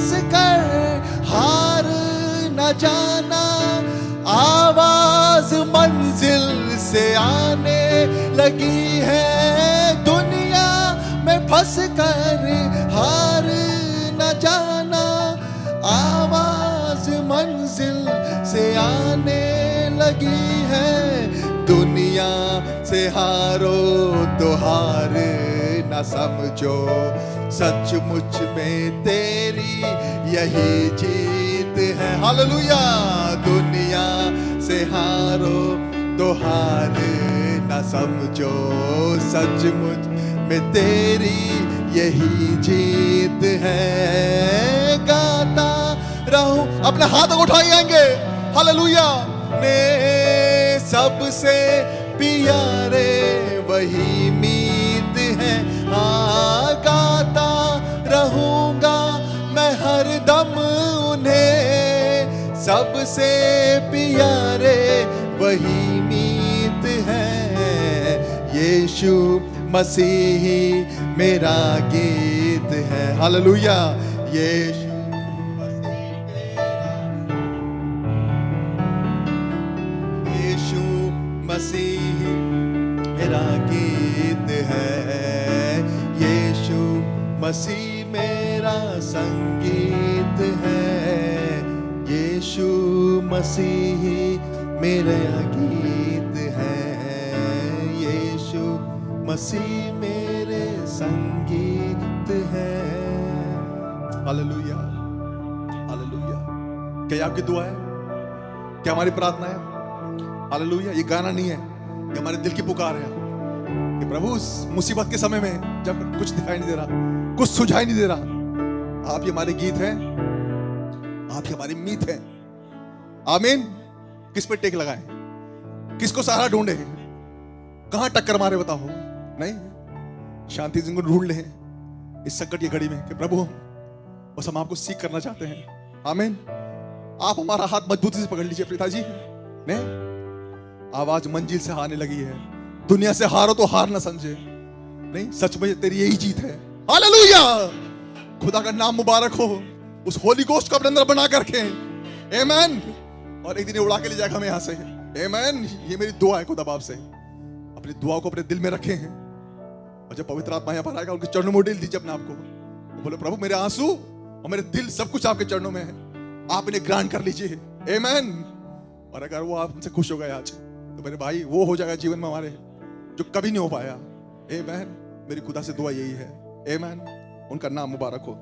फंस कर हार न जाना, आवाज मंजिल से आने लगी है। दुनिया में फंस कर हार न जाना, आवाज मंजिल से आने लगी है। दुनिया से हारो तो हार न समझो, सचमुच में तेरी यही जीत है। हालेलुया। दुनिया से हारो तो हार न समझो, सचमुच में तेरी यही जीत है। गाता रहूं, अपने हाथों को उठाएंगे। हालेलुया। ने सबसे प्यारे वही मीत है। हाँ, गाता रहूंगा मैं हरदम उन्हें, सबसे प्यारे वही मीत है। यीशु मसीह मेरा गीत है। हालेलुया। यीशु मसीह मेरा गीत है। यीशु मसीह मेरा संगीत है। यीशु मसीह मेरा गीत है। यीशु मसीह मेरे संगीत है। हालेलुया। हालेलुया। क्या आपकी दुआ है? क्या हमारी प्रार्थना है? हालेलुया। ये गाना नहीं है, ये हमारे दिल की पुकार है कि प्रभु उस मुसीबत के समय में जब कुछ दिखाई नहीं दे रहा, कुछ सुझाई नहीं दे रहा, आप ही हमारे गीत हैं, आप ही हमारी मीत हैं। आमीन। किस पे टेक लगाएं? किसको सहारा ढूंढे? कहां टक्कर मारे बताओ? नहीं, शांति सिंह को ढूंढ ले इस संकट की घड़ी में कि प्रभु बस हम आपको सीख करना चाहते हैं। आमीन। आप हमारा हाथ मजबूती से पकड़ लीजिए पिताजी। नहीं, आवाज मंजिल से आने लगी है। दुनिया से हारो तो हार ना समझे। नहीं, सच में तेरी यही जीत है। हालेलुया। खुदा का नाम मुबारक हो। उस होली गोस्ट को अपने अंदर बना कर रखें। आमीन। और एक दिन उड़ा के ले जाएगा हमें यहां से। आमीन। ये मेरी दुआ है खुदा बाप से। अपनी दुआ को अपने दिल में रखें हैं, और जब पवित्र आत्मा यहां पर आएगा उनके चरणों में डेल दीजिए अपने आप को। बोले प्रभु मेरे आंसू और मेरे दिल सब कुछ आपके चरणों में है, आप इन्हें ग्रांट कर लीजिए। आमीन। और अगर वो आपसे खुश हो गए आज, तो मेरे भाई वो हो जाएगा जीवन में हमारे जो कभी नहीं हो पाया। आमीन। मेरी खुदा से दुआ यही है। आमीन। उनका नाम मुबारक हो।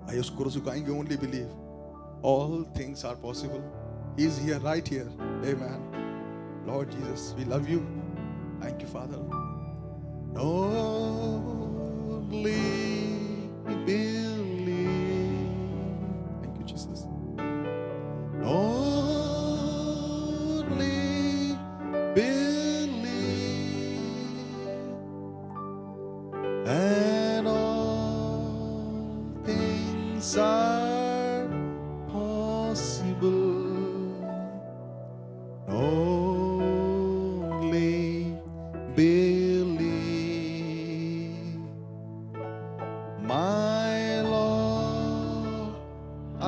आइए उसको रुकाएंगे। Only believe all things are possible. He is here, right here. आमीन। Lord Jesus, we love you. Thank you father. Only believe. Thank you Jesus. Only believe, and all things are possible. Only believe, my Lord, I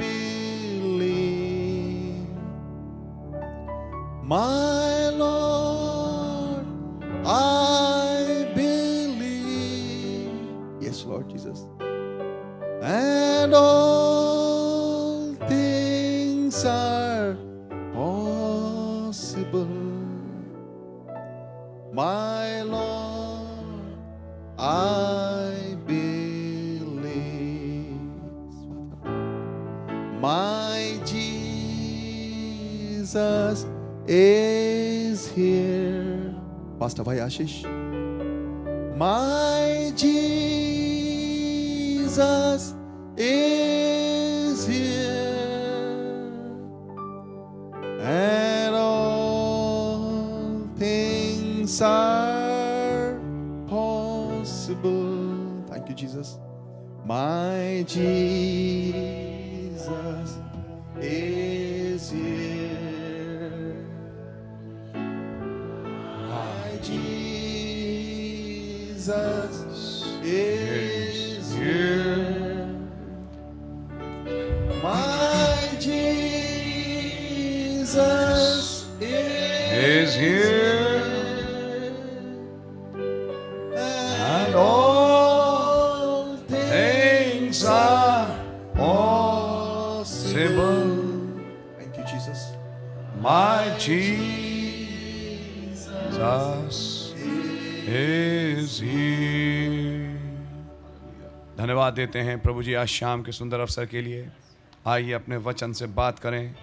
believe. My Lord, I believe. Yes, Lord Jesus. And all things are possible. My Lord, I believe. My Jesus is here. Pastor Bhai Ashish. My Jesus is here, and all things are possible. Thank you, Jesus. My Jesus is here. My Jesus is here. My Jesus is here. धन्यवाद देते हैं प्रभु जी आज शाम के सुंदर अवसर के लिए। आइए अपने वचन से बात करें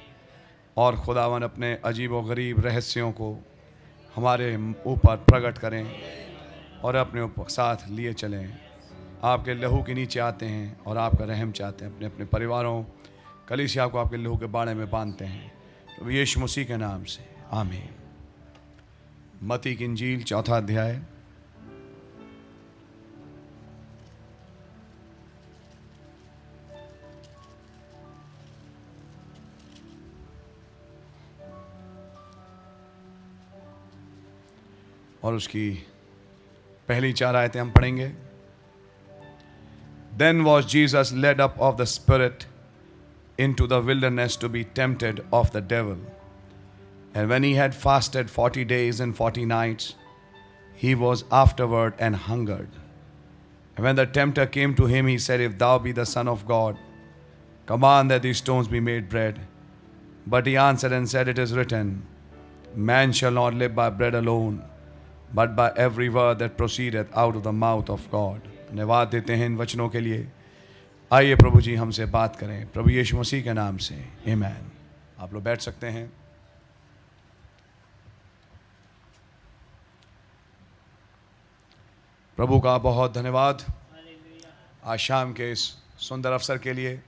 और खुदावन अपने अजीब व गरीब रहस्यों को हमारे ऊपर प्रकट करें और अपने ऊपर साथ लिए चलें। आपके लहू के नीचे आते हैं और आपका रहम चाहते हैं। अपने अपने परिवारों कलीसिया को आपके लहू के बाड़े में बांधते हैं प्रभु यीशु मसीह के नाम से, आमीन। मत्ती की इंजील 4 अध्याय और उसकी पहली 4 आयतें हम पढ़ेंगे। Then was Jesus led up of the Spirit into the wilderness to be tempted of the devil. And when he had fasted 40 days and 40 nights, he was afterward and hungered. And when the tempter came to him, he said, If thou be the Son of God, command that these stones be made bread. But he answered and said, It is written, Man shall not live by bread alone, but by every word that proceedeth out of the mouth of God. धन्यवाद देते हैं इन वचनों के लिए। आइए प्रभु जी हमसे बात करें प्रभु यीशु मसीह के नाम से, आमीन। आप लोग बैठ सकते हैं। प्रभु का बहुत धन्यवाद आज शाम के इस सुंदर अवसर के लिए।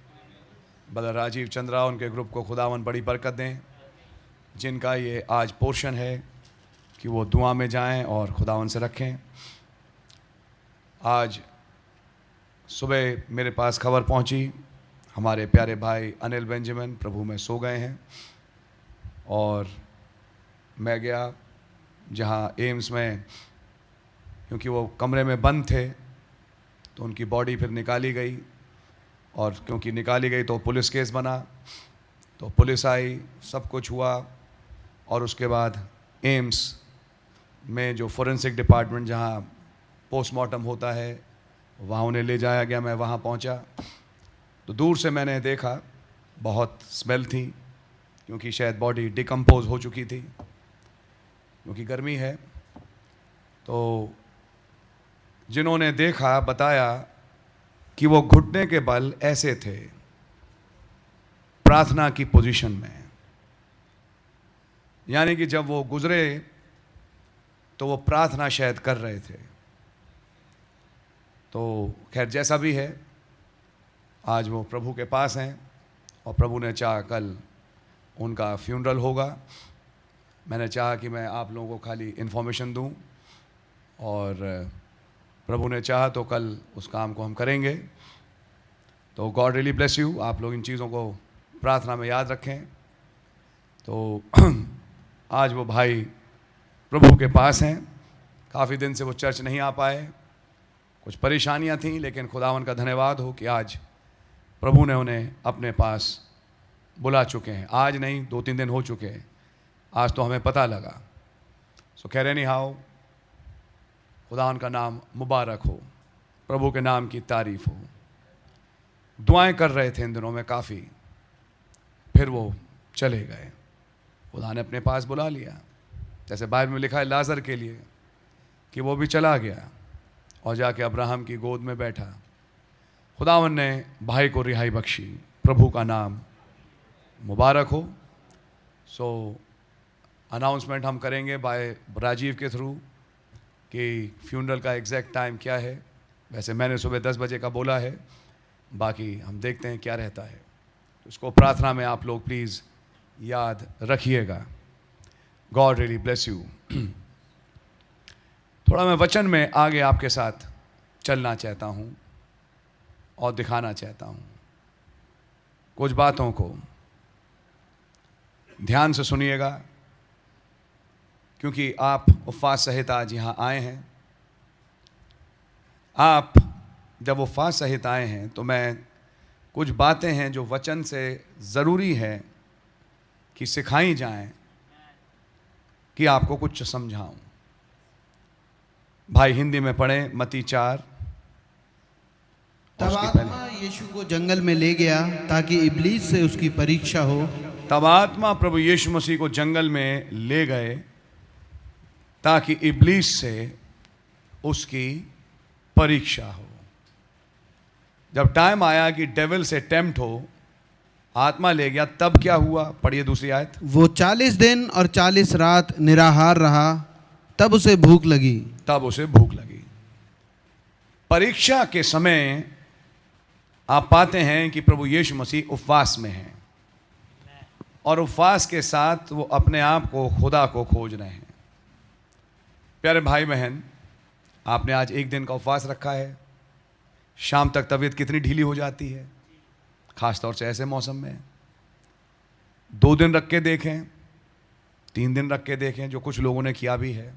ब्रदर राजीव चंद्रा उनके ग्रुप को खुदावन बड़ी बरकत दें, जिनका ये आज पोर्शन है कि वो दुआ में जाएं और खुदावन से रखें। आज सुबह मेरे पास खबर पहुंची, हमारे प्यारे भाई अनिल बेंजामिन प्रभु में सो गए हैं और मैं गया जहां एम्स में, क्योंकि वो कमरे में बंद थे तो उनकी बॉडी फिर निकाली गई और क्योंकि निकाली गई तो पुलिस केस बना, तो पुलिस आई, सब कुछ हुआ और उसके बाद एम्स में जो फोरेंसिक डिपार्टमेंट जहाँ पोस्टमार्टम होता है वहाँ उन्हें ले जाया गया। मैं वहाँ पहुँचा तो दूर से मैंने देखा बहुत स्मेल थी, क्योंकि शायद बॉडी डिकम्पोज हो चुकी थी, क्योंकि गर्मी है। तो जिन्होंने देखा बताया कि वो घुटने के बल ऐसे थे, प्रार्थना की पोजीशन में, यानी कि जब वो गुजरे तो वो प्रार्थना शायद कर रहे थे। तो खैर जैसा भी है, आज वो प्रभु के पास हैं और प्रभु ने चाहा कल उनका फ्यूनरल होगा। मैंने चाहा कि मैं आप लोगों को खाली इन्फॉर्मेशन दूं और प्रभु ने चाहा तो कल उस काम को हम करेंगे। तो गॉड रियली ब्लेस यू। आप लोग इन चीज़ों को प्रार्थना में याद रखें। तो आज वो भाई प्रभु के पास हैं। काफ़ी दिन से वो चर्च नहीं आ पाए, कुछ परेशानियां थीं, लेकिन खुदावन का धन्यवाद हो कि आज प्रभु ने उन्हें अपने पास बुला चुके हैं। आज नहीं, 2-3 दिन हो चुके हैं, आज तो हमें पता लगा। सो कह रहे नहीं हाउ, खुदावन का नाम मुबारक हो, प्रभु के नाम की तारीफ हो। दुआएं कर रहे थे इन दिनों में काफ़ी, फिर वो चले गए, खुदा ने अपने पास बुला लिया। जैसे बाइबल में लिखा है लाजर के लिए कि वो भी चला गया और जाके अब्राहम की गोद में बैठा। खुदावन ने भाई को रिहाई बख्शी, प्रभु का नाम मुबारक हो। सो अनाउंसमेंट हम करेंगे बाय राजीव के थ्रू कि फ्यूनरल का एग्जैक्ट टाइम क्या है। वैसे मैंने सुबह 10 बजे का बोला है, बाकी हम देखते हैं क्या रहता है। तो इसको प्रार्थना में आप लोग प्लीज़ याद रखिएगा। God really bless you. थोड़ा मैं वचन में आगे आपके साथ चलना चाहता हूँ और दिखाना चाहता हूँ कुछ बातों को। ध्यान से सुनिएगा, क्योंकि आप उपवास सहित आज यहाँ आए हैं। आप जब उपवास सहित आए हैं तो मैं कुछ बातें हैं जो वचन से ज़रूरी है कि सिखाई जाएं, कि आपको कुछ समझाऊं। भाई हिंदी में पढ़ें मत्ती 4। तब आत्मा यीशु को जंगल में ले गया ताकि इब्लीस से उसकी परीक्षा हो। तब आत्मा प्रभु यीशु मसीह को जंगल में ले गए ताकि इब्लीस से उसकी परीक्षा हो। जब टाइम आया कि डेविल से टेम्प्ट हो, आत्मा ले गया, तब क्या हुआ? पढ़िए दूसरी आयत। वो 40 दिन और 40 रात निराहार रहा, तब उसे भूख लगी। तब उसे भूख लगी। परीक्षा के समय आप पाते हैं कि प्रभु यीशु मसीह उपवास में हैं और उपवास के साथ वो अपने आप को, खुदा को खोज रहे हैं। प्यारे भाई बहन, आपने आज एक दिन का उपवास रखा है, शाम तक तबीयत कितनी ढीली हो जाती है, खास तौर से ऐसे मौसम में। 2 दिन रख के देखें, 3 दिन रख के देखें, जो कुछ लोगों ने किया भी है,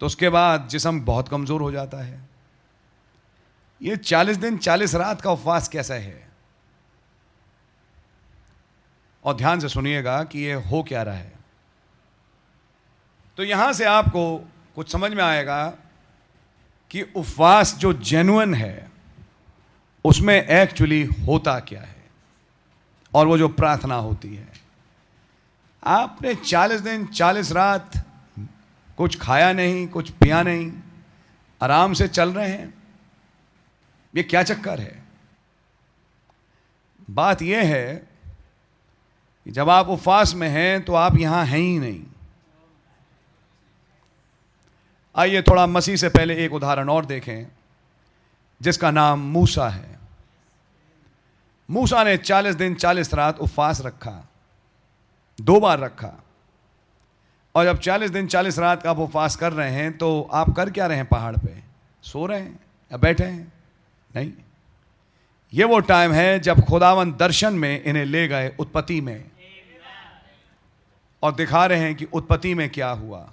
तो उसके बाद जिस्म बहुत कमज़ोर हो जाता है। ये 40 दिन 40 रात का उपवास कैसा है? और ध्यान से सुनिएगा कि ये हो क्या रहा है। तो यहां से आपको कुछ समझ में आएगा कि उपवास जो जेन्युइन है उसमें एक्चुअली होता क्या है और वो जो प्रार्थना होती है। आपने 40 दिन 40 रात कुछ खाया नहीं, कुछ पिया नहीं, आराम से चल रहे हैं, ये क्या चक्कर है? बात यह है कि जब आप उपवास में हैं तो आप यहां हैं ही नहीं। आइए थोड़ा मसीह से पहले एक उदाहरण और देखें जिसका नाम मूसा है। मूसा ने 40 दिन 40 रात उपवास रखा, 2 बार रखा। और जब 40 दिन 40 रात का आप उपवास कर रहे हैं तो आप कर क्या रहे हैं? पहाड़ पे सो रहे हैं या बैठे हैं? नहीं, ये वो टाइम है जब खुदावन दर्शन में इन्हें ले गए उत्पत्ति में और दिखा रहे हैं कि उत्पत्ति में क्या हुआ।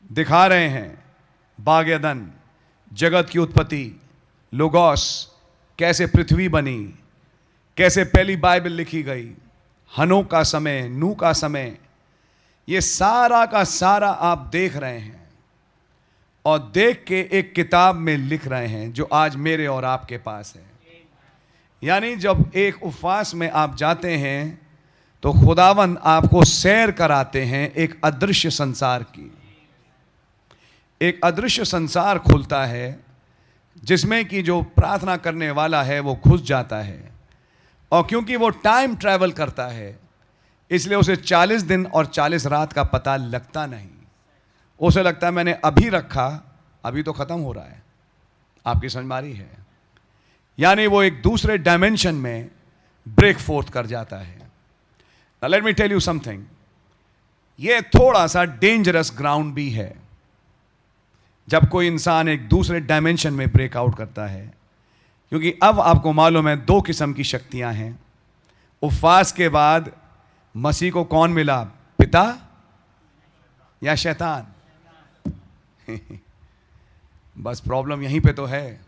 दिखा रहे हैं बाग एदन, जगत की उत्पत्ति, लोगोस, कैसे पृथ्वी बनी, कैसे पहली बाइबल लिखी गई, हनोक का समय, नूह का समय, ये सारा का सारा आप देख रहे हैं और देख के एक किताब में लिख रहे हैं जो आज मेरे और आपके पास है। यानी जब एक उपवास में आप जाते हैं तो खुदावन आपको सैर कराते हैं एक अदृश्य संसार की। एक अदृश्य संसार खुलता है जिसमें कि जो प्रार्थना करने वाला है वो घुस जाता है। और क्योंकि वो टाइम ट्रैवल करता है इसलिए उसे 40 दिन और 40 रात का पता लगता नहीं। उसे लगता है मैंने अभी रखा, अभी तो खत्म हो रहा है। आपकी समझ में आ रही है? यानी वो एक दूसरे डायमेंशन में ब्रेक फोर्थ कर जाता है। Now let me tell you something, ये थोड़ा सा डेंजरस ग्राउंड भी है जब कोई इंसान एक दूसरे डायमेंशन में ब्रेकआउट करता है, क्योंकि अब आपको मालूम है 2 किस्म की शक्तियां हैं। उपवास के बाद मसीह को कौन मिला? पिता या शैतान? बस प्रॉब्लम यहीं पे तो है।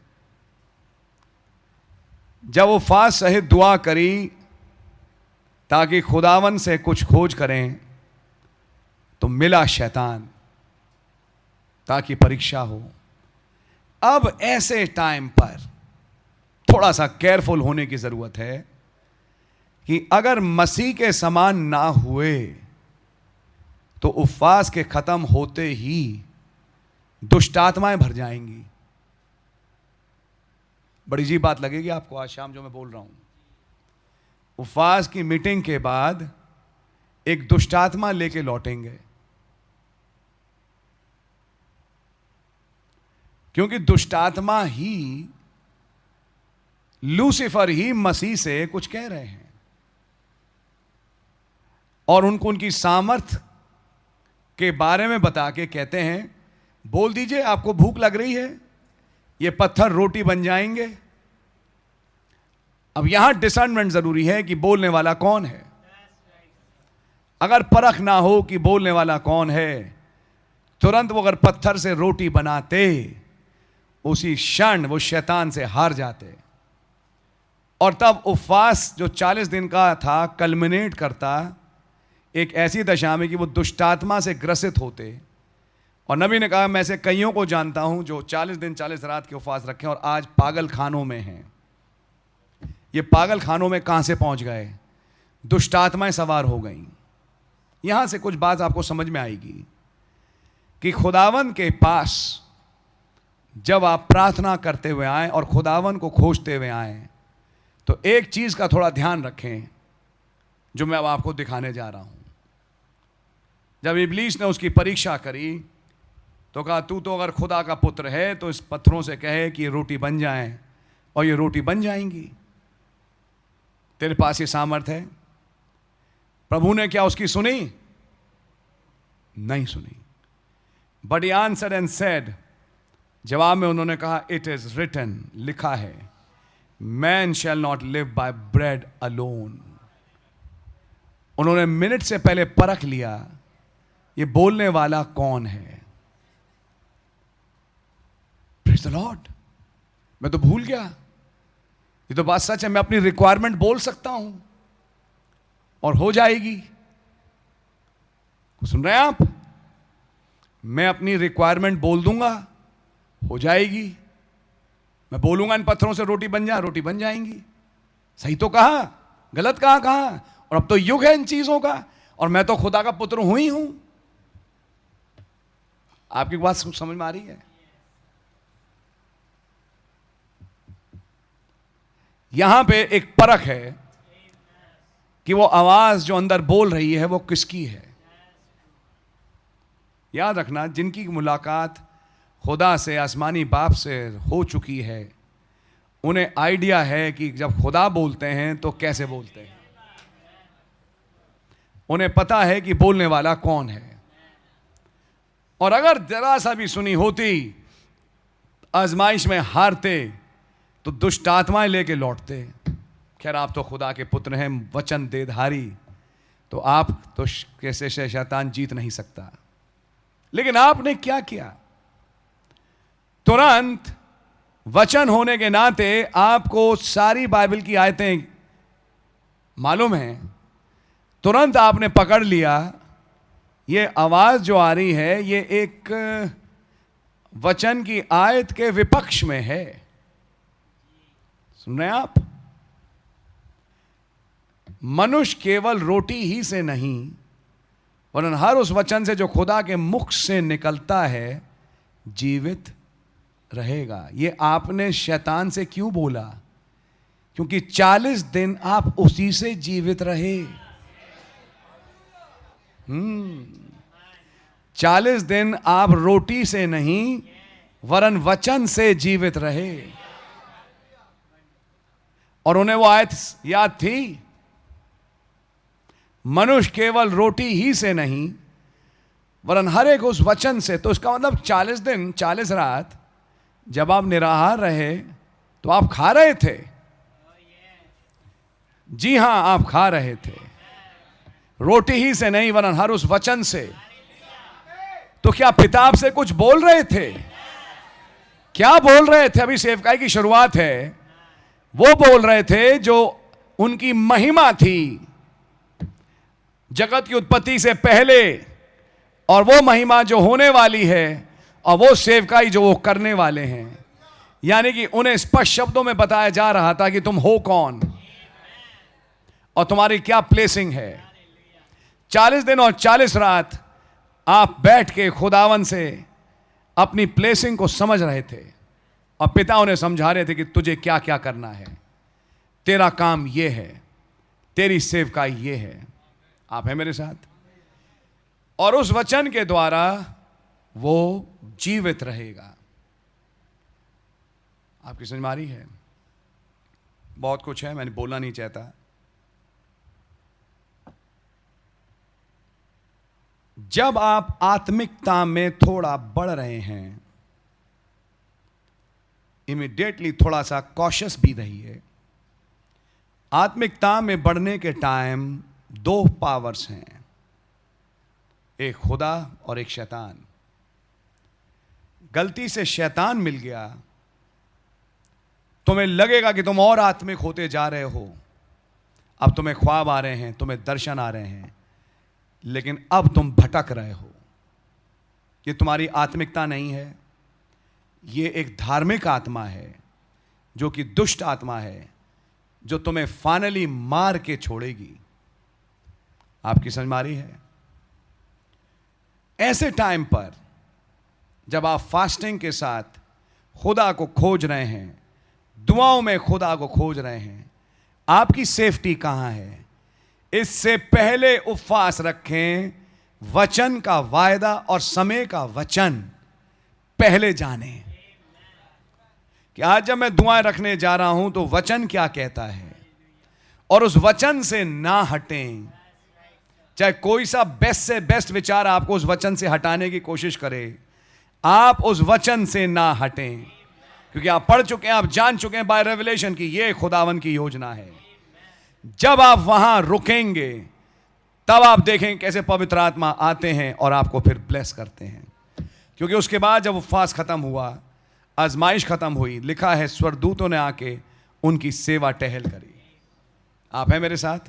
जब उपवास सहित दुआ करी ताकि खुदावन से कुछ खोज करें तो मिला शैतान ताकि परीक्षा हो। अब ऐसे टाइम पर थोड़ा सा केयरफुल होने की जरूरत है कि अगर मसीह के समान ना हुए तो उपवास के खत्म होते ही दुष्ट आत्माएं भर जाएंगी। बड़ी अजीब बात लगेगी आपको आज शाम जो मैं बोल रहा हूं। उपवास की मीटिंग के बाद एक दुष्ट आत्मा लेके लौटेंगे, क्योंकि दुष्ट आत्मा ही, लूसीफर ही मसीह से कुछ कह रहे हैं और उनको उनकी सामर्थ के बारे में बता के कहते हैं बोल दीजिए आपको भूख लग रही है, ये पत्थर रोटी बन जाएंगे। अब यहां डिसर्नमेंट जरूरी है कि बोलने वाला कौन है। अगर परख ना हो कि बोलने वाला कौन है, तुरंत वो अगर पत्थर से रोटी बनाते उसी क्षण वो शैतान से हार जाते। और तब उपवास जो 40 दिन का था कल्मिनेट करता एक ऐसी दशा में कि वो दुष्टात्मा से ग्रसित होते। और नबी ने कहा मैं से कईयों को जानता हूं जो 40 दिन 40 रात के उपवास रखे और आज पागल खानों में हैं। ये पागल खानों में कहां से पहुंच गए? दुष्ट आत्माएं सवार हो गईं। यहां से कुछ बात आपको समझ में आएगी कि खुदावन के पास जब आप प्रार्थना करते हुए आए और खुदावन को खोजते हुए आए, तो एक चीज का थोड़ा ध्यान रखें जो मैं अब आपको दिखाने जा रहा हूं। जब इब्लीस ने उसकी परीक्षा करी तो कहा, तू तो अगर खुदा का पुत्र है तो इस पत्थरों से कहे कि ये रोटी बन जाएं, और ये रोटी बन जाएंगी। तेरे पास ये सामर्थ्य है। प्रभु ने क्या उसकी सुनी? नहीं सुनी। But he answered and said, जवाब में उन्होंने कहा, इट इज रिटन, लिखा है, man shall not live by bread alone. उन्होंने मिनट से पहले परख लिया ये बोलने वाला कौन है। Praise the Lord. मैं तो भूल गया, ये तो बात सच है। मैं अपनी रिक्वायरमेंट बोल सकता हूं और हो जाएगी। सुन रहे हैं आप? मैं अपनी रिक्वायरमेंट बोल दूंगा, हो जाएगी। मैं बोलूंगा इन पत्थरों से रोटी बन जा, रोटी बन जाएंगी। सही तो कहा, गलत कहा। और अब तो युग है इन चीजों का, और मैं तो खुदा का पुत्र हूं ही हूं। आपकी बात समझ में आ रही है? यहां पे एक परख है कि वो आवाज जो अंदर बोल रही है वो किसकी है। याद रखना, जिनकी मुलाकात खुदा से, आसमानी बाप से हो चुकी है, उन्हें आइडिया है कि जब खुदा बोलते हैं तो कैसे बोलते हैं। उन्हें पता है कि बोलने वाला कौन है। और अगर जरा सा भी सुनी होती, आजमाइश में हारते तो दुष्ट आत्माएं लेके लौटते। खैर, आप तो खुदा के पुत्र हैं, वचन देधारी, तो आप तो कैसे शैतान जीत नहीं सकता। लेकिन आपने क्या किया? तुरंत वचन होने के नाते आपको सारी बाइबल की आयतें मालूम हैं। तुरंत आपने पकड़ लिया, ये आवाज जो आ रही है ये एक वचन की आयत के विपक्ष में है। सुन रहे हैं आप? मनुष्य केवल रोटी ही से नहीं, वरन हर उस वचन से जो खुदा के मुख से निकलता है जीवित रहेगा। ये आपने शैतान से क्यों बोला? क्योंकि 40 दिन आप उसी से जीवित रहे। 40 दिन आप रोटी से नहीं वरन वचन से जीवित रहे। और उन्हें वो आयत याद थी, मनुष्य केवल रोटी ही से नहीं वरन हर एक उस वचन से। तो इसका मतलब 40 दिन 40 रात जब आप निराहार रहे तो आप खा रहे थे। जी हां, आप खा रहे थे, रोटी ही से नहीं वरन हर उस वचन से। तो क्या पिता आपसे कुछ बोल रहे थे? क्या बोल रहे थे? अभी सेवकाई की शुरुआत है। वो बोल रहे थे जो उनकी महिमा थी जगत की उत्पत्ति से पहले, और वो महिमा जो होने वाली है, और वो सेवकाई जो वो करने वाले हैं। यानी कि उन्हें स्पष्ट शब्दों में बताया जा रहा था कि तुम हो कौन और तुम्हारी क्या प्लेसिंग है। 40 दिन और 40 रात आप बैठ के खुदावन से अपनी प्लेसिंग को समझ रहे थे, और पिता उन्हें समझा रहे थे कि तुझे क्या क्या करना है, तेरा काम ये है, तेरी सेवकाई ये है। आप हैं मेरे साथ? और उस वचन के द्वारा वो जीवित रहेगा। आपकी समझ में आ रही है? बहुत कुछ है, मैंने बोलना नहीं चाहता। जब आप आत्मिकता में थोड़ा बढ़ रहे हैं, इमीडिएटली थोड़ा सा कॉशियस भी रहिए। आत्मिकता में बढ़ने के टाइम 2 पावर्स हैं, एक खुदा और एक शैतान। गलती से शैतान मिल गया, तुम्हें लगेगा कि तुम और आत्मिक होते जा रहे हो। अब तुम्हें ख्वाब आ रहे हैं, तुम्हें दर्शन आ रहे हैं, लेकिन अब तुम भटक रहे हो। ये तुम्हारी आत्मिकता नहीं है, ये एक धार्मिक आत्मा है जो कि दुष्ट आत्मा है, जो तुम्हें फाइनली मार के छोड़ेगी। आपकी समझ में आ रही है? ऐसे टाइम पर जब आप फास्टिंग के साथ खुदा को खोज रहे हैं, दुआओं में खुदा को खोज रहे हैं, आपकी सेफ्टी कहां है? इससे पहले उपवास रखें, वचन का वायदा और समय का वचन पहले जाने कि आज जब मैं दुआएं रखने जा रहा हूं तो वचन क्या कहता है, और उस वचन से ना हटें। चाहे कोई सा बेस्ट से बेस्ट विचार आपको उस वचन से हटाने की कोशिश करे, आप उस वचन से ना हटें, क्योंकि आप पढ़ चुके हैं, आप जान चुके हैं बाय रेवलेशन की ये खुदावन की योजना है। जब आप वहां रुकेंगे तब आप देखें कैसे पवित्र आत्मा आते हैं और आपको फिर ब्लेस करते हैं। क्योंकि उसके बाद जब उपवास खत्म हुआ, आजमाइश खत्म हुई, लिखा है स्वर्गदूतों ने आके उनकी सेवा टहल करी। आप हैं मेरे साथ?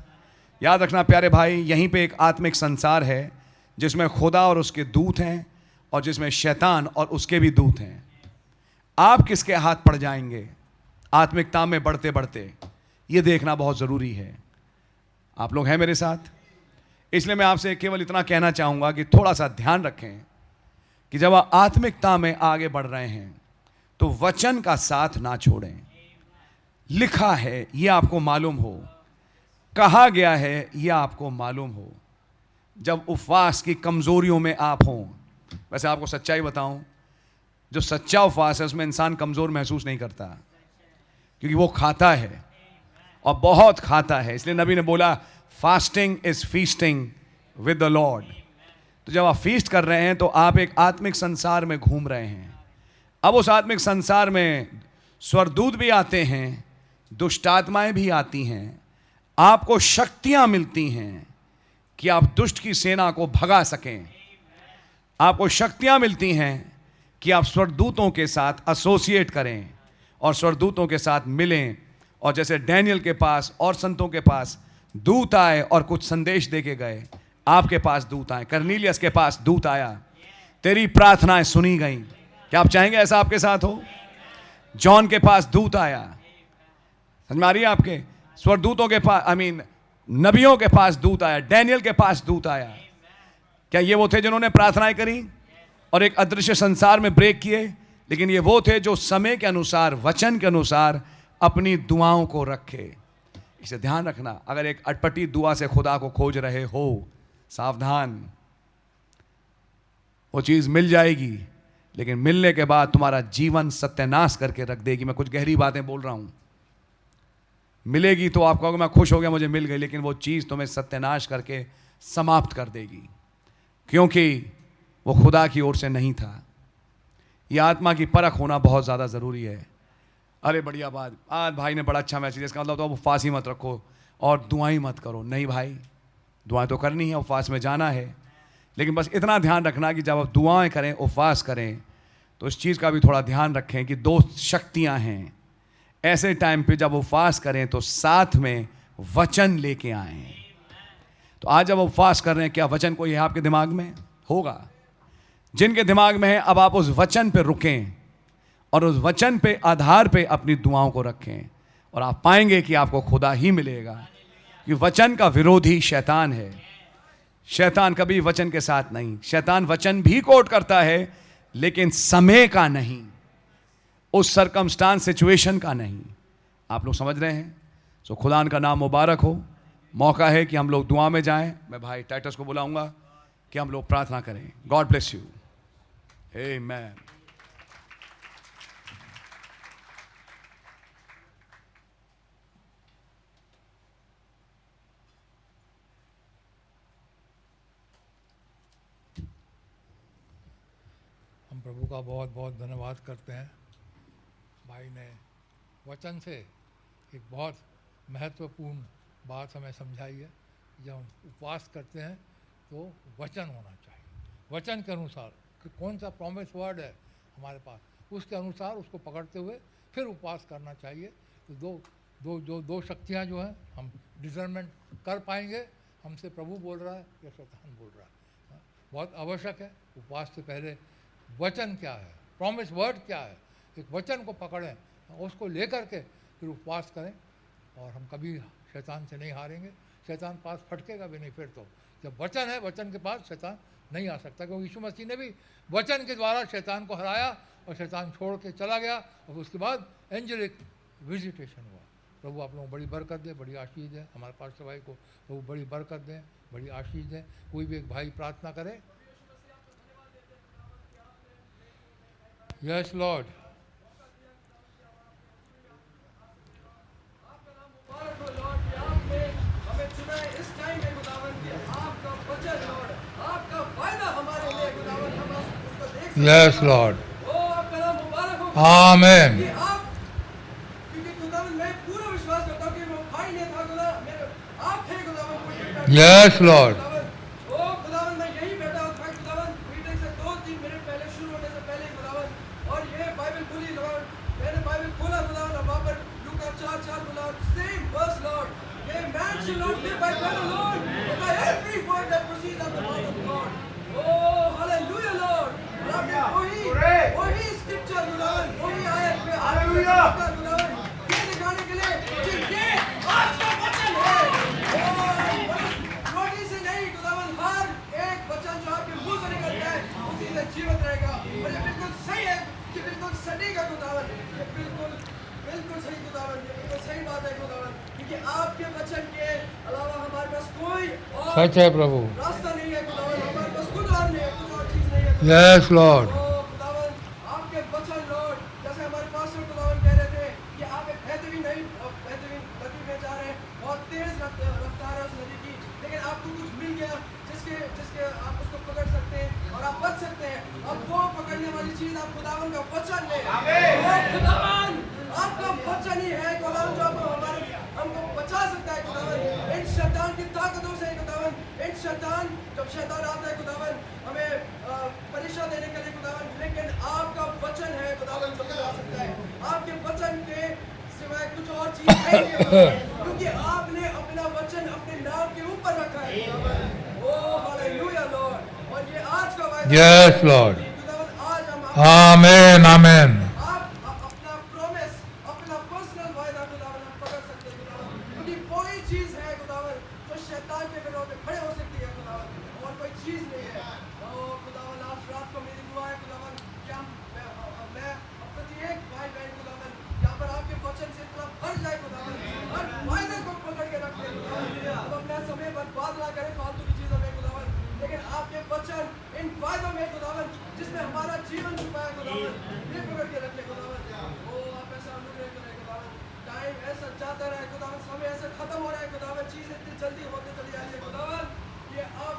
याद रखना प्यारे भाई, यहीं पे एक आत्मिक संसार है जिसमें खुदा और उसके दूत हैं और जिसमें शैतान और उसके भी दूत हैं। आप किसके हाथ पड़ जाएंगे आत्मिकता में बढ़ते बढ़ते, ये देखना बहुत ज़रूरी है। आप लोग हैं मेरे साथ? इसलिए मैं आपसे केवल इतना कहना चाहूँगा कि थोड़ा सा ध्यान रखें कि जब आप आत्मिकता में आगे बढ़ रहे हैं तो वचन का साथ ना छोड़ें। लिखा है ये आपको मालूम हो, कहा गया है ये आपको मालूम हो। जब उपवास की कमज़ोरियों में आप हों, वैसे आपको सच्चाई बताऊं, जो सच्चा उपवास है उसमें इंसान कमज़ोर महसूस नहीं करता, क्योंकि वो खाता है और बहुत खाता है। इसलिए नबी ने बोला fasting is feasting with the Lord. तो जब आप फीस्ट कर रहे हैं तो आप एक आत्मिक संसार में घूम रहे हैं। अब उस आत्मिक संसार में स्वर्गदूत भी आते हैं, दुष्ट आत्माएं भी आती हैं, आपको शक्तियां मिलती हैं कि आप दुष्ट की सेना को भगा सकें। आपको शक्तियां मिलती हैं कि आप स्वर्गदूतों के साथ एसोसिएट करें और स्वर्गदूतों के साथ मिलें। और जैसे डैनियल के पास और संतों के पास दूत आए और कुछ संदेश दे के गए, आपके पास दूत आए। कर्नीलियस के पास दूत आया, तेरी प्रार्थनाएं सुनी गई। क्या आप चाहेंगे ऐसा आपके साथ हो? जॉन के पास दूत आया। समझ में आ रही है आपके? स्वर्गदूतों के पास, नबियों के पास दूत आया, डैनियल के पास दूत आया। क्या ये वो थे जिन्होंने प्रार्थनाएं करी और एक अदृश्य संसार में ब्रेक किए? लेकिन ये वो थे जो समय के अनुसार, वचन के अनुसार अपनी दुआओं को रखे। इसे ध्यान रखना, अगर एक अटपटी दुआ से खुदा को खोज रहे हो, सावधान, वो चीज मिल जाएगी, लेकिन मिलने के बाद तुम्हारा जीवन सत्यानाश करके रख देगी। मैं कुछ गहरी बातें बोल रहा हूं। मिलेगी तो आप कहोगे मैं खुश हो गया मुझे मिल गई, लेकिन वो चीज तुम्हें सत्यानाश करके समाप्त कर देगी, क्योंकि वो खुदा की ओर से नहीं था। यह आत्मा की परख होना बहुत ज़्यादा ज़रूरी है। अरे बढ़िया बात, आज भाई ने बड़ा अच्छा मैसेज, इसका मतलब तो अब उपवास ही मत रखो और दुआएं मत करो। नहीं भाई, दुआएं तो करनी है, उपवास में जाना है, लेकिन बस इतना ध्यान रखना कि जब आप दुआएं करें, उपवास करें, तो इस चीज़ का भी थोड़ा ध्यान रखें कि दो शक्तियां हैं। ऐसे टाइम पे जब उपवास करें तो साथ में वचन लेके आएं। तो आज जब उपवास कर रहे हैं, क्या वचन कोई है आपके दिमाग में? होगा। जिनके दिमाग में है, अब आप उस वचन पे रुकें और उस वचन पे आधार पे अपनी दुआओं को रखें, और आप पाएंगे कि आपको खुदा ही मिलेगा। कि वचन का विरोधी शैतान है। शैतान कभी वचन के साथ नहीं। शैतान वचन भी कोट करता है, लेकिन समय का नहीं, उस सरकमस्टांस सिचुएशन का नहीं। आप लोग समझ रहे हैं? सो खुदा का नाम मुबारक हो। मौका है कि हम लोग दुआ में जाएं। मैं भाई टाइटस को बुलाऊंगा कि हम लोग प्रार्थना करें। God bless you. आमेन। हम प्रभु का बहुत बहुत धन्यवाद करते हैं। भाई ने वचन से एक बहुत महत्वपूर्ण बात हमें समझाई है। जब हम उपवास करते हैं तो वचन होना चाहिए। वचन के अनुसार कि कौन सा प्रॉमिस वर्ड है हमारे पास, उसके अनुसार उसको पकड़ते हुए फिर उपवास करना चाहिए। तो दो शक्तियाँ जो हैं, हम डिजर्नमेंट कर पाएंगे, हमसे प्रभु बोल रहा है या शैतान बोल रहा है। बहुत आवश्यक है। उपवास से पहले वचन क्या है, प्रॉमिस वर्ड क्या है, एक वचन को पकड़ें, उसको लेकर के फिर उपवास करें, और हम कभी शैतान से नहीं हारेंगे। शैतान पास फटकेगा भी नहीं। फिर तो जब वचन है, वचन के पास शैतान नहीं आ सकता, क्योंकि यीशु मसीह ने भी वचन के द्वारा शैतान को हराया और शैतान छोड़ के चला गया और उसके बाद एंजेलिक विजिटेशन हुआ। प्रभु आप लोगों को बड़ी बरकत दे, बड़ी आशीष दे। हमारे पास्टर भाई को प्रभु बड़ी बरकत दें, बड़ी आशीष दें। कोई भी एक भाई प्रार्थना करे। Yes Lord. Yes, Lord. Amen. Yes, Lord. सच है प्रभु। Yes Lord. आपके वचन लॉर्ड, जैसे हमारे पास्टर खुदावन कह रहे थे कि आप एक बेहतरीन नदी में जा रहे हैं, बहुत तेज रफ्तार है उस नदी की, लेकिन आपको कुछ मिल गया जिसके आप उसको पकड़ सकते हैं और आप बच सकते हैं। अब वो पकड़ने वाली चीज आप खुदावन का वचन ले। खुदावन आपका वचन ही है खुदावन जो हमको बचा सकता है खुदावन इन शैतान की ताकतों से। खुदावन इन शैतान, जब शैतान आता है खुदावन हमें परीक्षा देने के लिए खुदावन, लेकिन आपका वचन है खुदावन जो बचा सकता है। आपके वचन के सिवाय कुछ और चीज नहीं है, क्योंकि आपने अपना वचन अपने नाम के ऊपर रखा है खुदावन। ओ हालेलुया लॉर्ड। और ये आज का वायदा। Yes Lord. खुदावन आज हम आमेन आमेन। अपना प्रॉमिस, अपना पर्सनल वायदा खुदावन हम पकड़ सकते हैं खुदावन, क्योंकि कोई चीज है खुदावन जो शैतान के विरोध में खड़े हो सकती है खुदावन, और कोई चीज नहीं है। ओ खुदावन आज रात को मेरी दुआ है खुदावन कि मैं प्रत्येक भाई बहन खुदावन यहाँ पर आपके वचन से इतना भर जाए खुदावन, हर वायदे को पकड़ के रखते हैं खुदावन। अब अपना समय बर्बाद ना करें फालतू की चीजों में खुदावन, लेकिन आपके वचन इन वायदों में खुदावन जिसमें हमारा जीवन छुपा है खुदावन, ये पकड़ के रखे खुदावन। ओ आप ऐसा अनुग्रह करें खुदावन, टाइम ऐसा जाता रहे खुदावन, समय ऐसा खत्म हो रहा है खुदावन, चीज इतनी जल्दी होते चली जा रही है खुदावन। ये अब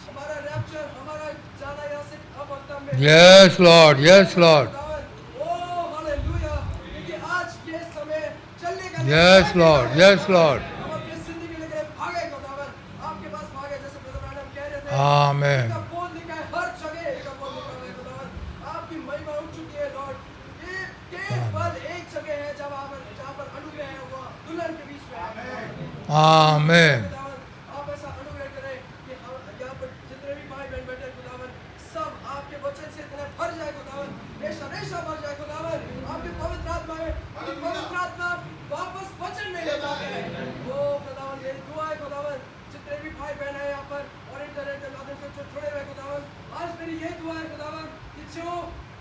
हमारा रैप्चर, हमारा जाना यहाँ से अब और तब में। Yes Lord. Yes Lord. ओ हालेलुया, क्योंकि आज ये समय चलने का। Yes Lord. Yes Lord. हम अपनी जिंदगी लेकर भागे खुदावन, आपके पास भागे, जैसे ब्रदर मैडम कह रहे थे। आमेन। इसका बोल लिखा है हर जगह, इसका बोल लिखा है खुदावन। आपकी महिमा उठ चुकी है लॉर्ड। ये केवल एक जगह है जहाँ पर अनुग्रह है, वो दुल्हन के बीच में है। आमेन। खुदावन आप ऐसा अनुग्रह करें कि यहाँ पर जितने भी भाई बहन बैठे खुदावन, सब आपके वचन से इतने भर जाए खुदावन, रेशा रेशा भर जाए खुदावन आपके पवित्र आत्मा में। पवित्र आत्मा वापस वचन में ले जाते हैं। वो खुदावन मेरी दुआ है खुदावन, जितने भी भाई बहन है यहाँ पर और इंटरनेट के माध्यम से जो जुड़े हुए खुदावन, आज मेरी ये दुआ है खुदावन कि जो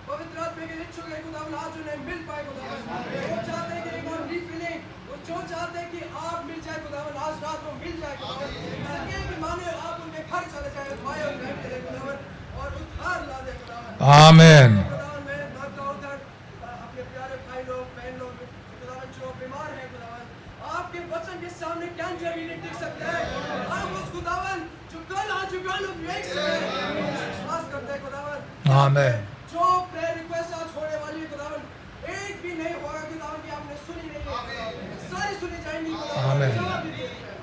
पवित्र आत्मा के इच्छुक है खुदावन आज उन्हें मिल पाए खुदावन। जो चाहते हैं कि एक और रिफिलिंग, जो चाहते हैं कि आप मिल जाए खुदावन, आज रात को मिल जाए खुदावन। सके कि माने आप उनके घर चले जाए भाई और बहन के लिए खुदावन, और उद्धार ला दे खुदावन। आमेन। खुदावन मैं भागता उधर अपने प्यारे भाई लोग बहन लोग खुदावन जो बीमार है खुदावन, आपके वचन के सामने कैंसर भी नहीं टिक सकता है। आप उस खुदावन जो कल आ चुका लोग विश्वास करते हैं खुदावन। आमेन। जो प्रेयर रिक्वेस्ट आज होने वाली है खुदावन, एक भी नहीं होगा खुदावन कि आपने सुनी नहीं है, सारी सुनी जाएंगी खुदावन। आमेन। जवाब भी दे दिया है।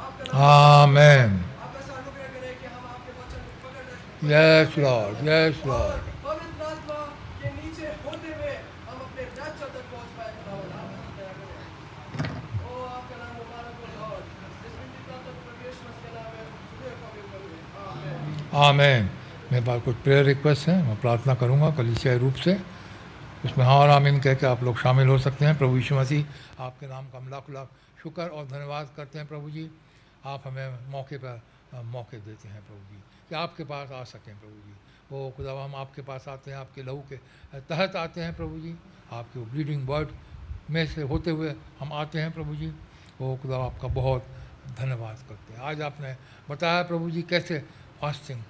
आपका नाम आमेन। आप ऐसा अनुग्रह करें कि हम आपके वचन को पकड़ रखें। Yes Lord. यस और लॉर्ड। पवित्र आत्मा के नीचे होते हुए हम अपने रैप्चर तक पहुंच पाए खुदावन। आप ऐसा दया करें। ओ आपका नाम मुबारक हो लॉर्ड। इस विनती प्रार्थना को प्रभु यीशु मसीह के नाम में सुबह को भी बोलिए आमीन। आमेन। मेरे पास कुछ प्रेयर रिक्वेस्ट हैं, मैं प्रार्थना करूंगा कलीसियाई रूप से, उसमें हाँ और आमीन कह के आप लोग शामिल हो सकते हैं। प्रभु यीशु मसीह आपके नाम का हम लाख लाख शुक्र और धन्यवाद करते हैं प्रभु जी। आप हमें मौके पर मौके देते हैं प्रभु जी कि आपके पास आ सकें प्रभु जी। ओ खुदा हम आपके पास आते हैं, आपके लहू के तहत आते हैं प्रभु जी, आपके ब्लीडिंग वर्ड में से होते हुए हम आते हैं प्रभु जी। ओ खुदा आपका बहुत धन्यवाद करते हैं। आज आपने बताया प्रभु जी कैसे फास्टिंग